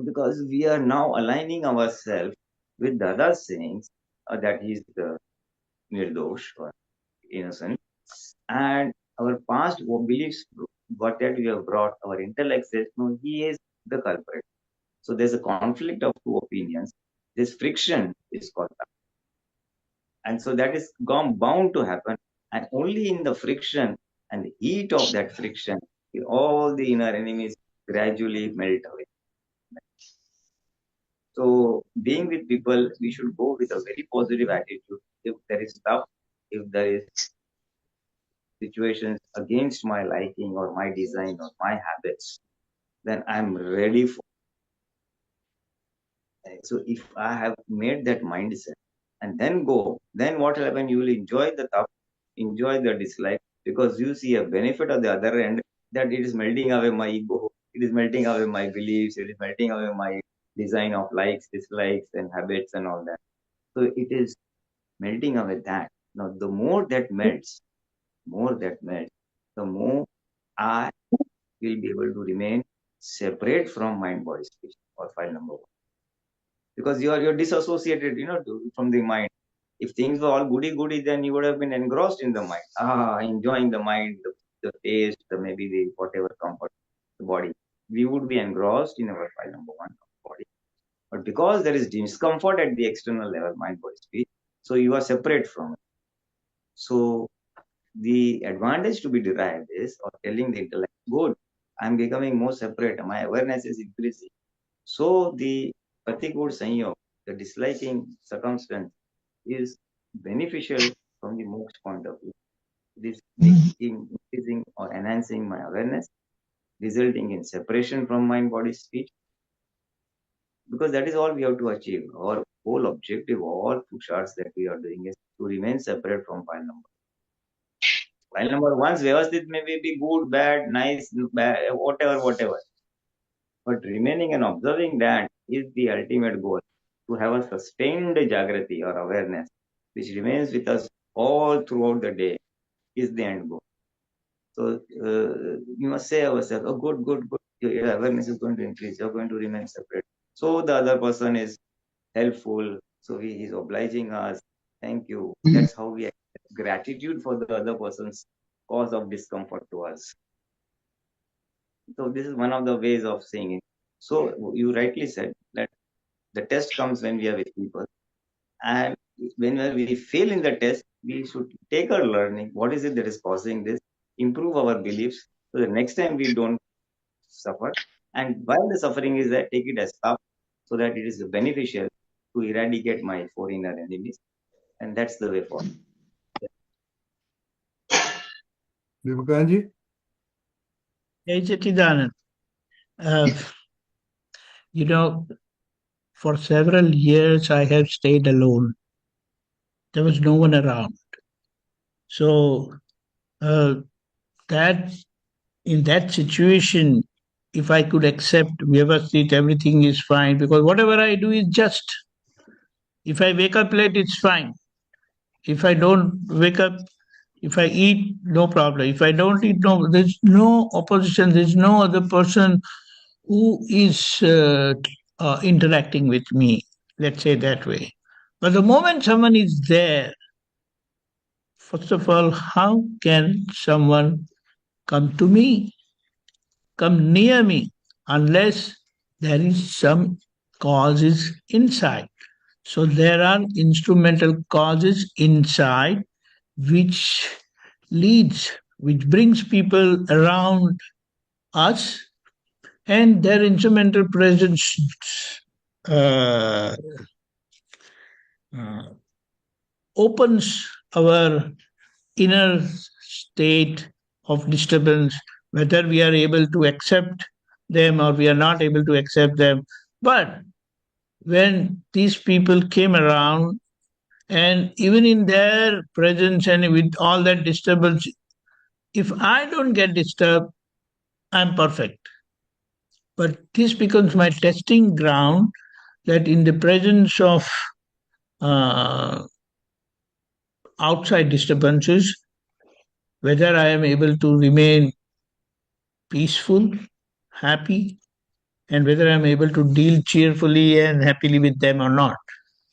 [SPEAKER 4] Because we are now aligning ourselves with Dada's sayings that he is the nirdosh or innocent, and our past beliefs, what that we have brought, our intellect says, no, he is the culprit. So there's a conflict of two opinions. This friction is called tap. And so that is bound to happen. And only in the friction and the heat of that friction, all the inner enemies gradually melt away. So being with people, we should go with a very positive attitude. If there is stuff, if there is situations against my liking or my design or my habits, then I'm ready for it. So if I have made that mindset and then go, then what will happen? You will enjoy the tough, enjoy the dislike, because you see a benefit of the other end, that it is melting away my ego, it is melting away my beliefs, it is melting away my design of likes, dislikes, and habits and all that. So it is melting away that. Now, the more that melts, the more I will be able to remain separate from mind, body, speech, or file number one. Because you're disassociated, from the mind. If things were all goody, then you would have been engrossed in the mind. Enjoying the mind, the taste, maybe the whatever comfort, the body. We would be engrossed in our file number one body. But because there is discomfort at the external level, mind, body, speech, so you are separate from it. So the advantage to be derived is, or telling the intellect, good, I'm becoming more separate, my awareness is increasing. So the Patikud Sanyog, the disliking circumstance, is beneficial from the moksha point of view. It is increasing or enhancing my awareness, resulting in separation from mind, body, speech. Because that is all we have to achieve. Our whole objective, all pusharths that we are doing, is to remain separate from file number. File number one's Vyavasthit may be good, bad, nice, bad, whatever. But remaining and observing that is the ultimate goal. To have a sustained Jagrati or awareness, which remains with us all throughout the day, is the end goal. So we must say ourselves, oh, good. your awareness is going to increase. You're going to remain separate. So the other person is helpful. So he is obliging us. Thank you. That's how we express gratitude for the other person's cause of discomfort to us. So this is one of the ways of saying it. So you rightly said that the test comes when we are with people, and when we fail in the test, we should take our learning. What is it that is causing this? Improve our beliefs so the next time we don't suffer. And while the suffering is there, take it as tough so that it is beneficial to eradicate my four inner enemies. And that's the way forward.
[SPEAKER 2] Deepakanandji?
[SPEAKER 3] Hey, Chidanand. You know, for several years I have stayed alone. There was no one around. So that in that situation, if I could accept Vyavasthit, everything is fine because whatever I do is just. If I wake up late, it's fine. If I don't wake up, if I eat, no problem. If I don't eat, no, there's no opposition. There's no other person who is interacting with me. Let's say that way. But the moment someone is there, first of all, how can someone come to me, come near me, unless there is some causes inside? So there are instrumental causes inside which leads, which brings people around us, and their instrumental presence uh, uh, opens our inner state of disturbance, whether we are able to accept them or we are not able to accept them. But when these people came around, and even in their presence and with all that disturbance, if I don't get disturbed, I'm perfect. But this becomes my testing ground that in the presence of uh, outside disturbances, whether I am able to remain peaceful, happy, and whether I'm able to deal cheerfully and happily with them or not.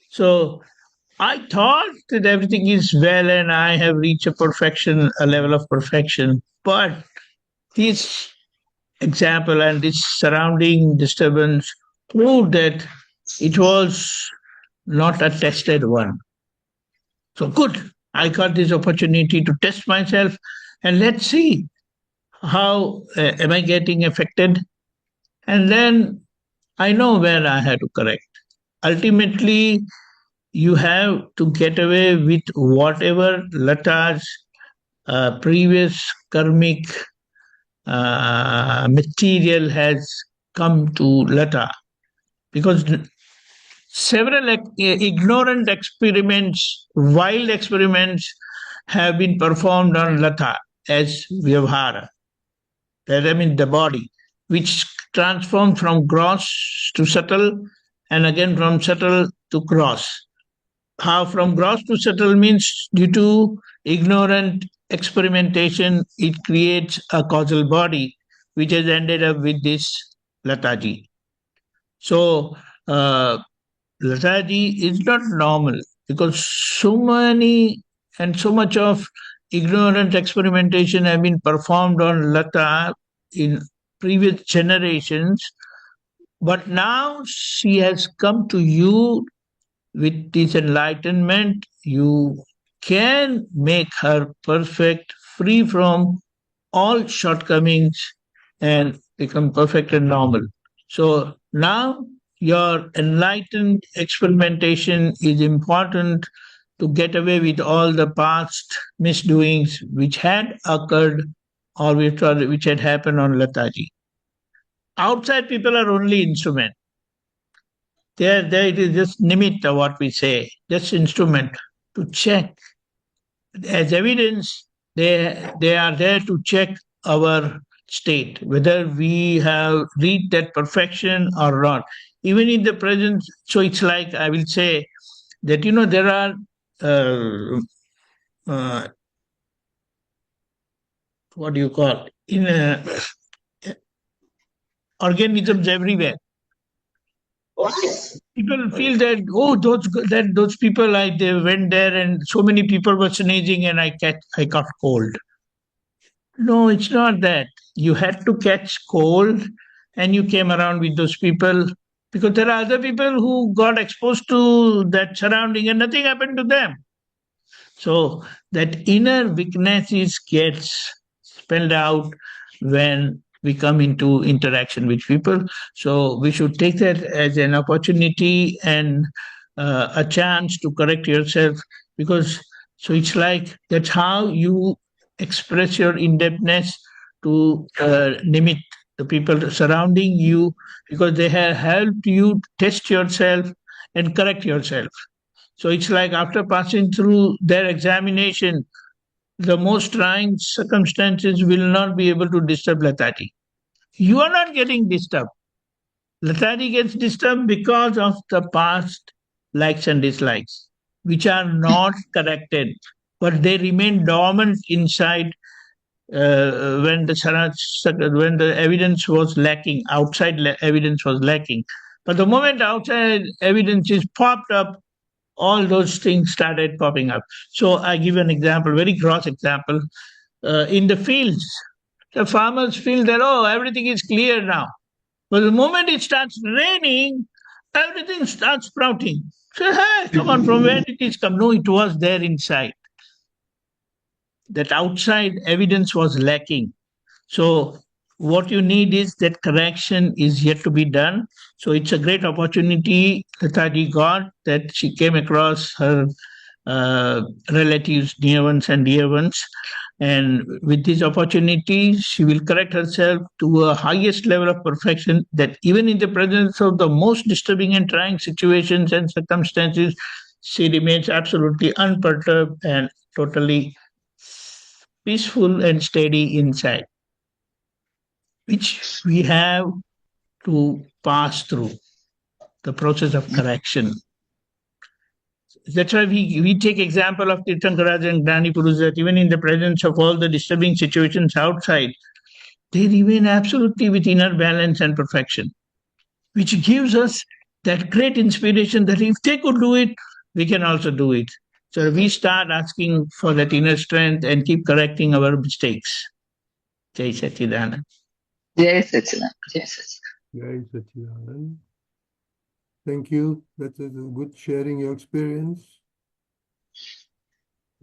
[SPEAKER 3] So I thought that everything is well and I have reached a level of perfection. But this example and this surrounding disturbance proved that it was not a tested one. So good, I got this opportunity to test myself and let's see how am I getting affected. And then I know where I have to correct. Ultimately, you have to get away with whatever Lata's previous karmic material has come to Lata. Because several ignorant experiments, wild experiments, have been performed on Lata as Vyavhara. That I mean the body, which transformed from gross to subtle and again from subtle to gross. How from gross to subtle means due to ignorant experimentation, it creates a causal body, which has ended up with this Lataji. So, Lataji is not normal because so many and so much of ignorant experimentation have been performed on Lata in previous generations, but now she has come to you with this enlightenment. You can make her perfect, free from all shortcomings, and become perfect and normal. So now your enlightened experimentation is important to get away with all the past misdoings which had occurred or which had happened on Lataji. Outside people are only instrument. There it is just nimitta, what we say, just instrument to check. As evidence, they are there to check our state, whether we have reached that perfection or not. Even in the present, so it's like I will say that there are uh, what do you call in organisms everywhere. People feel that, oh, those people, they went there and so many people were sneezing and I got cold. No, it's not that. You had to catch cold and you came around with those people, because there are other people who got exposed to that surrounding and nothing happened to them. So that inner weakness gets spelled out when we come into interaction with people. So we should take that as an opportunity and a chance to correct yourself, because so it's like that's how you express your indebtedness to limit the people surrounding you, because they have helped you test yourself and correct yourself. So it's like after passing through their examination, the most trying circumstances will not be able to disturb Latati. You are not getting disturbed. Latati gets disturbed because of the past likes and dislikes, which are not corrected, but they remain dormant inside when the evidence was lacking, outside evidence was lacking. But the moment outside evidence is popped up, all those things started popping up. So I give an example, very gross example. In the fields, the farmers feel that, oh, everything is clear now. But the moment it starts raining, everything starts sprouting. So, hey, come on, from where did it come? No, it was there inside. That outside evidence was lacking. So what you need is that correction is yet to be done. So it's a great opportunity Latadi got, that she came across her relatives, near ones and dear ones. And with this opportunity, she will correct herself to a highest level of perfection, that even in the presence of the most disturbing and trying situations and circumstances, she remains absolutely unperturbed and totally peaceful and steady inside, which we have to pass through the process of correction. That's why we take example of Tirthankaraj and Gnani Purus, that even in the presence of all the disturbing situations outside, they remain absolutely with inner balance and perfection, which gives us that great inspiration that if they could do it, we can also do it. So we start asking for that inner strength and keep correcting our mistakes. Jai Satchidanand.
[SPEAKER 5] Jai Satchidanand. Jai Satchidanand.
[SPEAKER 2] Jai Satchidanand. Thank you. That is a good sharing your experience.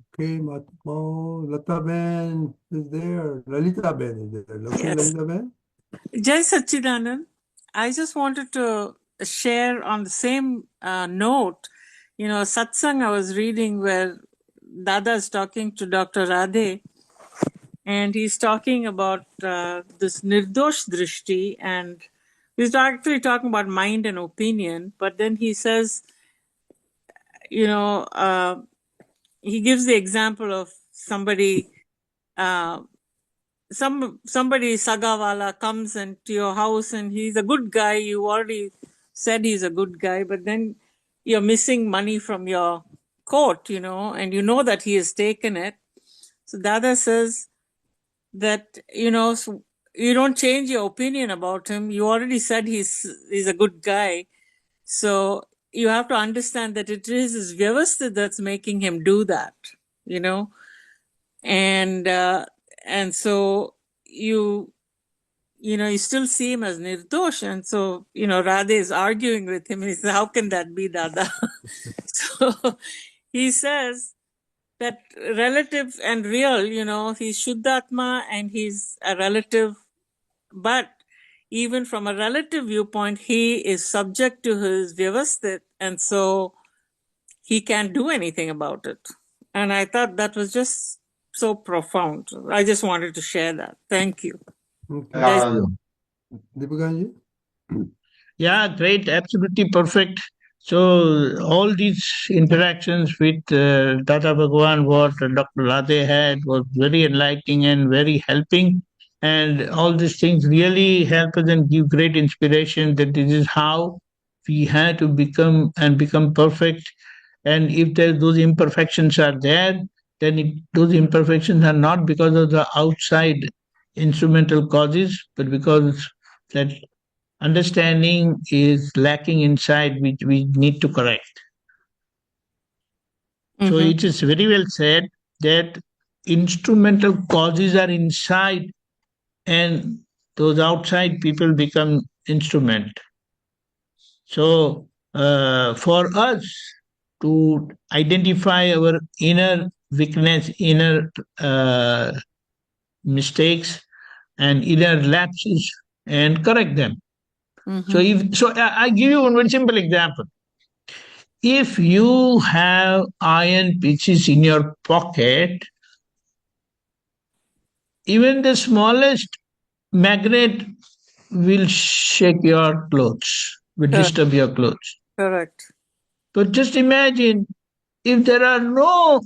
[SPEAKER 2] Okay, Matmo, Lata Ben is there. Lalita Ben is there. Okay,
[SPEAKER 7] Yes.
[SPEAKER 2] Lalita Ben.
[SPEAKER 7] Jai Satchidanand. I just wanted to share on the same note, satsang I was reading where Dada is talking to Dr. Radhe, and he's talking about this nirdosh drishti, and he's actually talking about mind and opinion, but then he says, he gives the example of somebody, somebody Sagawala comes into your house and he's a good guy. You already said he's a good guy, but then you're missing money from your coat, and you know that he has taken it. So Dada says that, so you don't change your opinion about him. You already said he's a good guy. So you have to understand that it is his Vyavasthit that's making him do that, and so you still see him as nirdosh. And so, Radhe is arguing with him. He says, how can that be, Dada? So he says that relative and real, he's Shuddhatma and he's a relative. But even from a relative viewpoint, he is subject to his Vyavasthit. And so he can't do anything about it. And I thought that was just so profound. I just wanted to share that. Thank you.
[SPEAKER 2] Okay. Deepakanji?
[SPEAKER 3] Yeah, great, absolutely perfect. So all these interactions with Dada Bhagwan, what Dr. Radhe had, was very enlightening and very helping. And all these things really help us and give great inspiration that this is how we have to become perfect. And if those imperfections are there, then those imperfections are not because of the outside instrumental causes, but because that understanding is lacking inside, which we need to correct. So it is very well said that instrumental causes are inside and those outside people become instrument. So for us to identify our inner weakness, inner mistakes and inner lapses and correct them. So I give you one very simple example. If you have iron pieces in your pocket, even the smallest magnet will shake your clothes, will disturb your clothes.
[SPEAKER 7] Correct.
[SPEAKER 3] But just imagine if there are no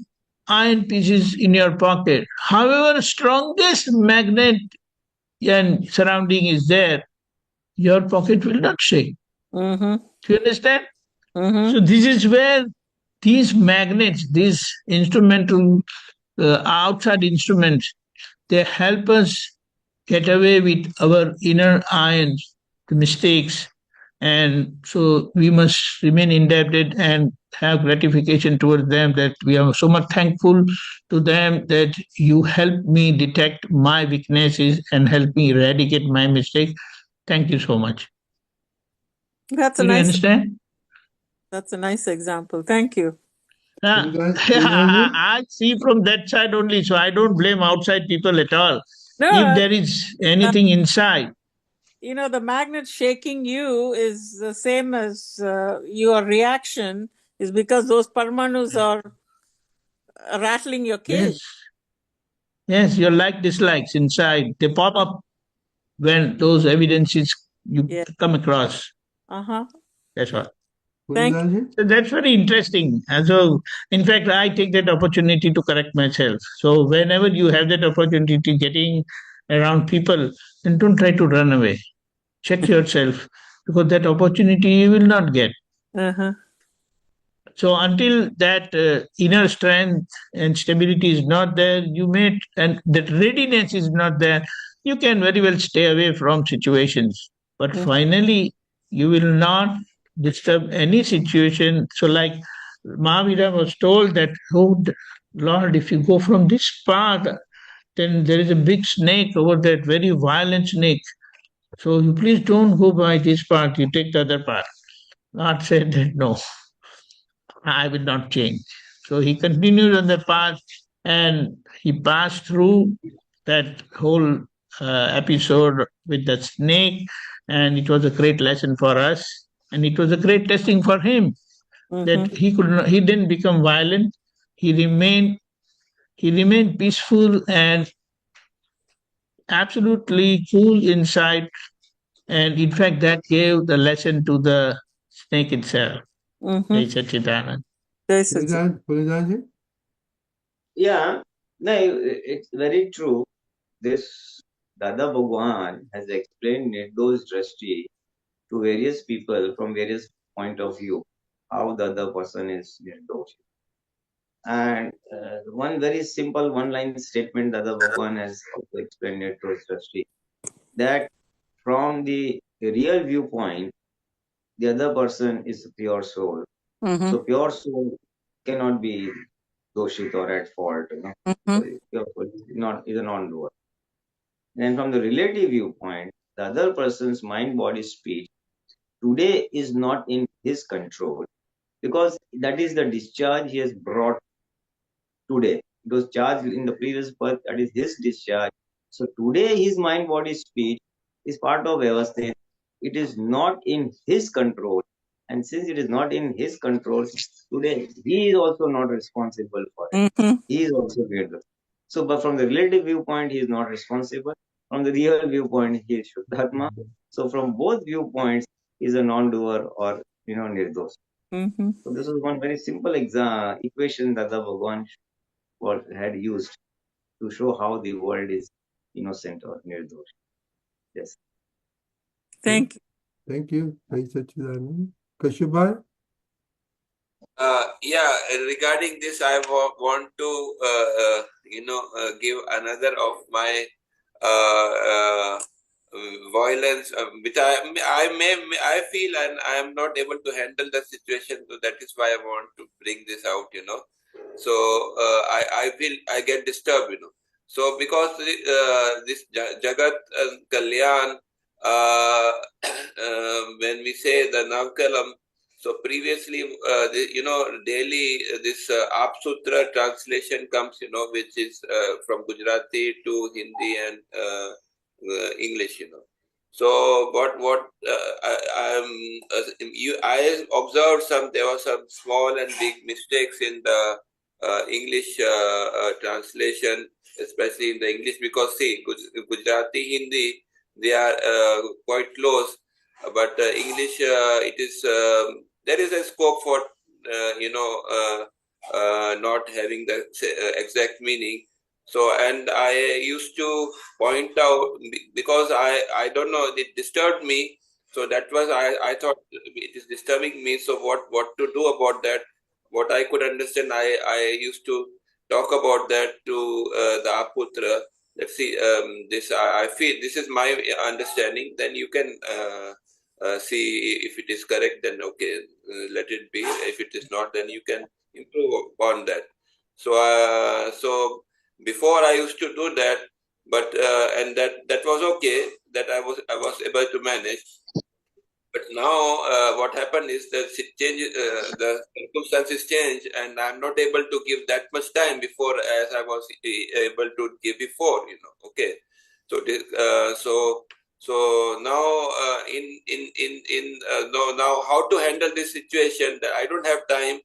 [SPEAKER 3] iron pieces in your pocket, however strongest magnet and surrounding is there, your pocket will not shake. Do you understand? So this is where these magnets, these instrumental outside instruments, they help us get away with our inner irons, the mistakes, and so we must remain indebted and have gratification towards them, that we are so much thankful to them that you help me detect my weaknesses and help me eradicate my mistakes. Thank you so much.
[SPEAKER 7] That's
[SPEAKER 3] Do you understand?
[SPEAKER 7] That's a nice example. Thank you.
[SPEAKER 2] Pulinanji?
[SPEAKER 3] I see from that side only, so I don't blame outside people at all.
[SPEAKER 7] No,
[SPEAKER 3] If there is anything inside,
[SPEAKER 7] the magnet shaking you is the same as your reaction is because those parmanus are rattling your cage.
[SPEAKER 3] yes, your like dislikes inside, they pop up when those evidences you come across. That's what.
[SPEAKER 7] Thank you.
[SPEAKER 2] Pulinanji?
[SPEAKER 3] So that's very interesting. And so, in fact, I take that opportunity to correct myself. So whenever you have that opportunity getting around people, then don't try to run away. Check yourself, because that opportunity you will not get. So until that inner strength and stability is not there, and that readiness is not there, you can very well stay away from situations. But finally, you will not disturb any situation. So like Mahavira was told that, oh Lord, if you go from this path, then there is a big snake over there, very violent snake. So you please don't go by this path, you take the other path. Lord said that no, I will not change. So he continued on the path and he passed through that whole episode with the snake, and it was a great lesson for us, and it was a great testing for him that he didn't become violent. He remained peaceful and absolutely cool inside, and in fact that gave the lesson to the snake itself. Jai Satchidanand.
[SPEAKER 2] Pulinanji?
[SPEAKER 4] Yeah, no, it's very true. This Dada Bhagwan has explained Nirdosh Drashti to various people from various point of view, how the other person is Nirdosh. And one very simple one-line statement Dada Bhagwan has also explained Nirdosh Drashti, that from the real viewpoint, the other person is a pure soul. So pure soul cannot be doshit or at fault. So pure soul is a non-doer. And from the relative viewpoint, the other person's mind, body, speech today is not in his control, because that is the discharge he has brought today. It was charged in the previous birth, that is his discharge. So today his mind, body, speech is part of Vyavasthit. It is not in his control. And since it is not in his control, today he is also not responsible for it. He is also greater. So, but from the relative viewpoint, he is not responsible. From the real viewpoint, he is Shuddhatma. So, from both viewpoints, he is a non-doer or Nirdosh. So, this is one very simple equation that the Bhagwan had used to show how the world is innocent or Nirdosh. Yes.
[SPEAKER 7] Thank you.
[SPEAKER 2] Thank you. Jai Satchidanand. Kashyabhai?
[SPEAKER 6] Yeah, regarding this, I want to, give another of my violence, which I feel and I am not able to handle the situation. So that is why I want to bring this out, So I get disturbed, So because this Jagat Kalyan, when we say the Navkalam, so previously, daily this Aptaputra translation comes, which is from Gujarati to Hindi and English, So I observed there were some small and big mistakes in the English translation, especially in the English, because see, Gujarati, Hindi, they are quite close, but English, it is there is a scope for not having the exact meaning. So, and I used to point out, because I don't know, it disturbed me. So that was, I thought it is disturbing me. So what to do about that? What I could understand, I used to talk about that to the Aptaputra. Let's see, this I feel this is my understanding. Then you can see if it is correct. Then okay, let it be. If it is not, then you can improve upon that. So before I used to do that, but and that was okay. That I was able to manage. But now what happened is that the circumstances change, and I'm not able to give that much time before as I was able to give before. Okay. So this, so now now how to handle this situation? That I don't have time,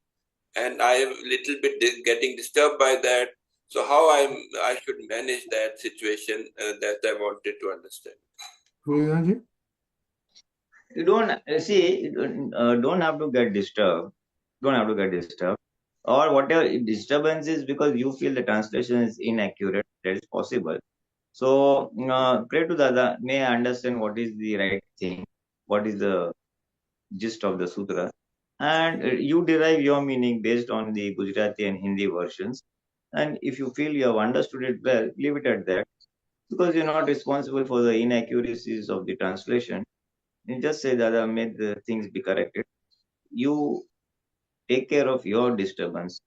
[SPEAKER 6] and I'm little bit getting disturbed by that. So how I should manage that situation that I wanted to understand.
[SPEAKER 2] Pulinanandji?
[SPEAKER 4] You don't see, don't have to get disturbed. Don't have to get disturbed. Or whatever disturbance is because you feel the translation is inaccurate. That is possible. So pray to Dada. May I understand what is the right thing? What is the gist of the sutra? And you derive your meaning based on the Gujarati and Hindi versions. And if you feel you have understood it well, leave it at that. Because you're not responsible for the inaccuracies of the translation. You just say, Dada, may the things be corrected. You take care of your disturbance.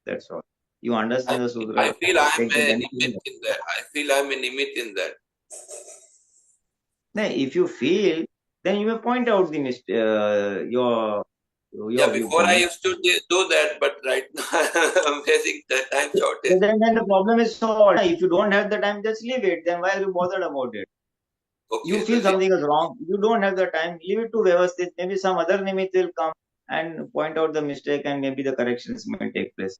[SPEAKER 4] That's all. You understand the sutra.
[SPEAKER 6] I feel I'm
[SPEAKER 4] take the
[SPEAKER 6] a
[SPEAKER 4] benefit.
[SPEAKER 6] nimit in that. I feel I'm a nimit in that.
[SPEAKER 4] Now, if you feel, then you may point out the your
[SPEAKER 6] Yeah, before I
[SPEAKER 4] viewpoint.
[SPEAKER 6] used to do that, but right now I'm facing the time shortage.
[SPEAKER 4] Then the problem is solved. If you don't have the time, just leave it. Then why are you bothered about it?
[SPEAKER 6] Okay,
[SPEAKER 4] You feel something is wrong. You don't have the time. Leave it to Vyavasthit. Maybe some other nimit will come and point out the mistake, and maybe the corrections may take place.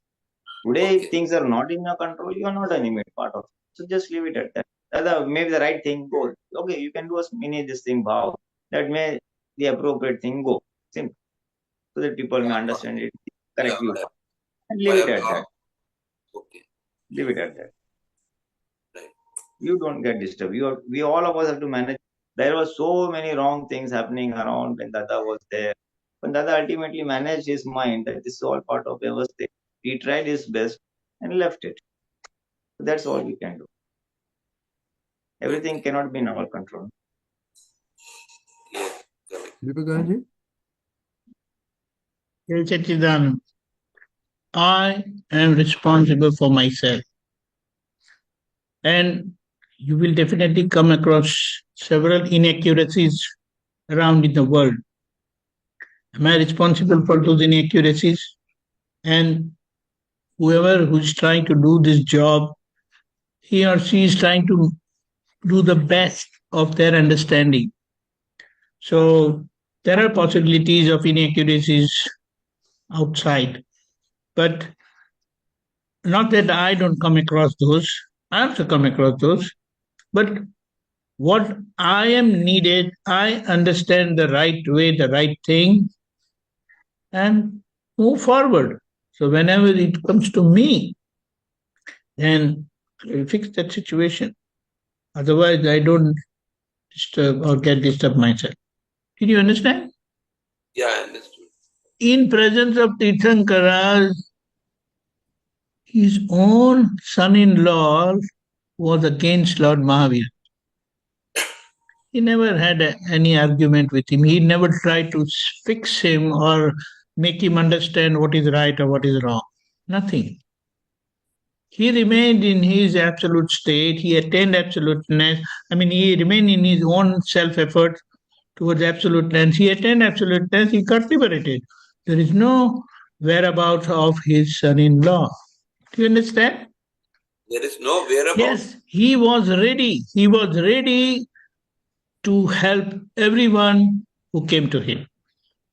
[SPEAKER 4] Today, if things are not in your control, you are not a nimit part of it. So just leave it at that. Maybe the right thing goes. Okay, you can do a mini this thing, bhav. That may the appropriate thing go. Simple. So that people may understand it correctly. And leave it at that.
[SPEAKER 6] Okay.
[SPEAKER 4] Leave it at that.
[SPEAKER 6] Right.
[SPEAKER 4] You don't get disturbed. We all of us have to manage. There were so many wrong things happening around when Dada was there. But Dada ultimately managed his mind that this is all part of Vyavasthit. He tried his best and left it. So that's all we can do. Everything cannot be in our control.
[SPEAKER 6] Yes, correct.
[SPEAKER 2] Deepakanandji?
[SPEAKER 3] Satchidanand, I am responsible for myself. And you will definitely come across several inaccuracies around in the world. Am I responsible for those inaccuracies? And whoever who's trying to do this job, he or she is trying to do the best of their understanding. So there are possibilities of inaccuracies outside, but not that I don't come across those. I also come across those. But what I am needed, I understand the right way, the right thing, and move forward. So whenever it comes to me, then I'll fix that situation. Otherwise, I don't disturb or get disturbed myself. Did you understand?
[SPEAKER 6] Yeah, I understood.
[SPEAKER 3] In presence of Tirthankara, his own son-in-law was against Lord Mahavir. He never had any argument with him. He never tried to fix him or make him understand what is right or what is wrong. Nothing. He remained in his absolute state. He attained absoluteness. He remained in his own self-effort towards absoluteness. He attained absoluteness. He got liberated. There is no whereabouts of his son-in-law. Do you understand?
[SPEAKER 6] There is no whereabouts?
[SPEAKER 3] Yes, he was ready. He was ready to help everyone who came to him.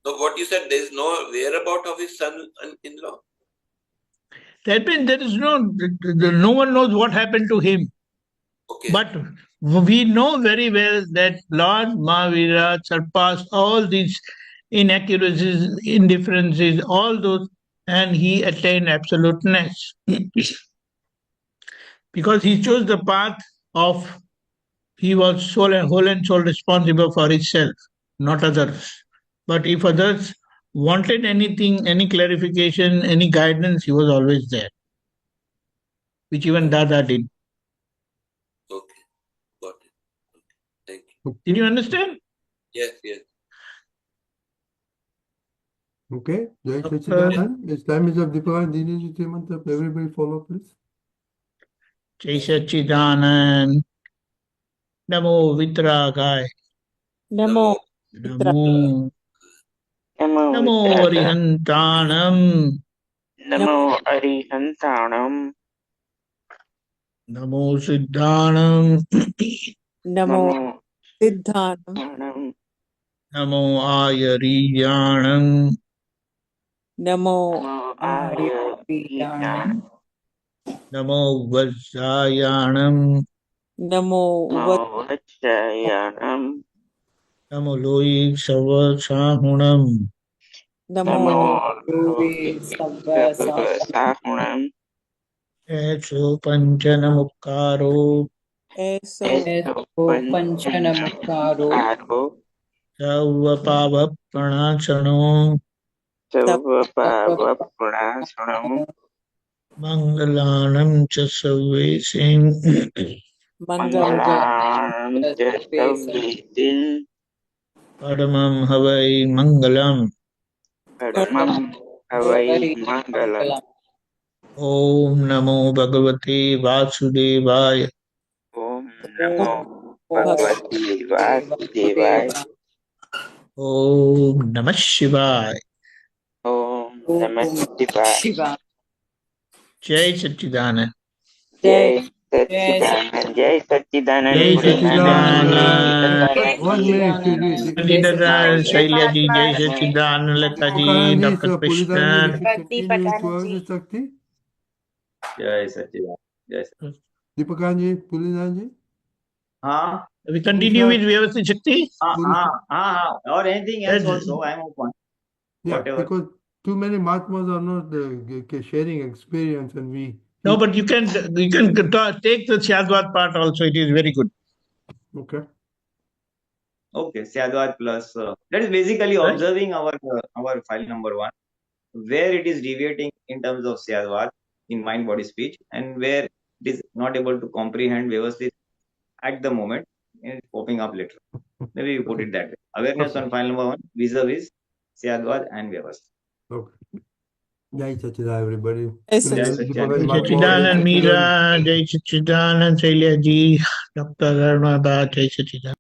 [SPEAKER 6] So what you said, there is no whereabout of his son-in-law?
[SPEAKER 3] That means there is no one knows what happened to him.
[SPEAKER 6] Okay.
[SPEAKER 3] But we know very well that Lord Mahavira surpassed all these inaccuracies, indifferences, all those, and he attained absoluteness. Because he chose the path of, he was whole and soul responsible for himself, not others. But if others wanted anything, any clarification, any guidance, he was always there, which even Dada did.
[SPEAKER 6] Okay, got it. Okay. Thank you.
[SPEAKER 3] Did you understand?
[SPEAKER 6] Yes, yes.
[SPEAKER 2] Okay, Jai Sachidanand. It's time is up. Deepakanand, Dinesh, Mantra. Everybody follow, please.
[SPEAKER 3] Jai Sachidanand. Namo Vitragai.
[SPEAKER 7] Namo
[SPEAKER 3] Namo.
[SPEAKER 1] Namo
[SPEAKER 3] Namo
[SPEAKER 1] Vitraga.
[SPEAKER 3] Arihantanam.
[SPEAKER 1] Namo Arihantanam.
[SPEAKER 3] Namo Siddhanam.
[SPEAKER 7] Namo Siddhanam.
[SPEAKER 1] Namo
[SPEAKER 3] Namo Ayariyanam.
[SPEAKER 7] Namo
[SPEAKER 1] Ayariyanam.
[SPEAKER 3] Namo Vajjayanam.
[SPEAKER 7] Namo
[SPEAKER 1] Namo Vachayanam.
[SPEAKER 3] Namo Loyi Savasahunam.
[SPEAKER 1] Namo Lohi Sahunam.
[SPEAKER 3] Eso Panchanamukkaro.
[SPEAKER 7] Eso
[SPEAKER 1] Eso Panchanamukkaro.
[SPEAKER 3] Sarva Pava Pranachano.
[SPEAKER 1] Sarva Pava Pranachano.
[SPEAKER 3] Mangalanam cha Sarvesim.
[SPEAKER 1] Mangalam Jastavitin.
[SPEAKER 3] Paramam Havai Mangalam.
[SPEAKER 1] Paramam Havai Mangalam.
[SPEAKER 3] Om Namo Bhagavate Vasudevaya.
[SPEAKER 1] Om Namo Bhagavati Vasudevaya.
[SPEAKER 3] Om Namah Shivaya.
[SPEAKER 1] Om Namah Shivaya.
[SPEAKER 3] Jai Satchidanand.
[SPEAKER 1] Jai Satchidanand. Jai Satchidanand.
[SPEAKER 3] Jai
[SPEAKER 1] Pulinanandji
[SPEAKER 3] Satchidanand.
[SPEAKER 2] 1 minute.
[SPEAKER 3] Dada Shailaji, Jai Satchidanand, Lataji,
[SPEAKER 2] Deepakanandji,
[SPEAKER 3] Dr.
[SPEAKER 2] Pulinanandji, we
[SPEAKER 3] Krishna.
[SPEAKER 2] should continue with Vyasthit Shakti.
[SPEAKER 4] Jai Sachidanand. Jai Sachidanand.
[SPEAKER 2] Deepakanandji, Pulinanandji.
[SPEAKER 3] We continue with Vyasthit Shakti.
[SPEAKER 4] Or anything else
[SPEAKER 3] Yes.
[SPEAKER 4] also, I am open.
[SPEAKER 2] Yeah,
[SPEAKER 4] Whatever.
[SPEAKER 2] because too many Mahatmas are not sharing experience, and we.
[SPEAKER 3] No, but you can take the Syadwad part also. It is very good.
[SPEAKER 2] Okay.
[SPEAKER 4] Okay, Syadwad plus that is basically
[SPEAKER 3] Right.
[SPEAKER 4] observing our file number 1, where it is deviating in terms of Syadwad in mind, body, speech, and where it is not able to comprehend Vyavasthit at the moment and it's popping up later. Maybe you put it that way. Awareness on file number 1 vis-a-vis Syadwad and Vyavasthit.
[SPEAKER 2] Okay. Jai Sachidanand, everybody.
[SPEAKER 7] Jai
[SPEAKER 2] Deepakanandji,
[SPEAKER 3] Jai
[SPEAKER 2] Mahatma,
[SPEAKER 3] Satchidanand,
[SPEAKER 2] Jai Sachidanand.
[SPEAKER 3] Meera, Jai Satchidanand, Shailaji, Dr. Arunabha, Jai Satchidanand.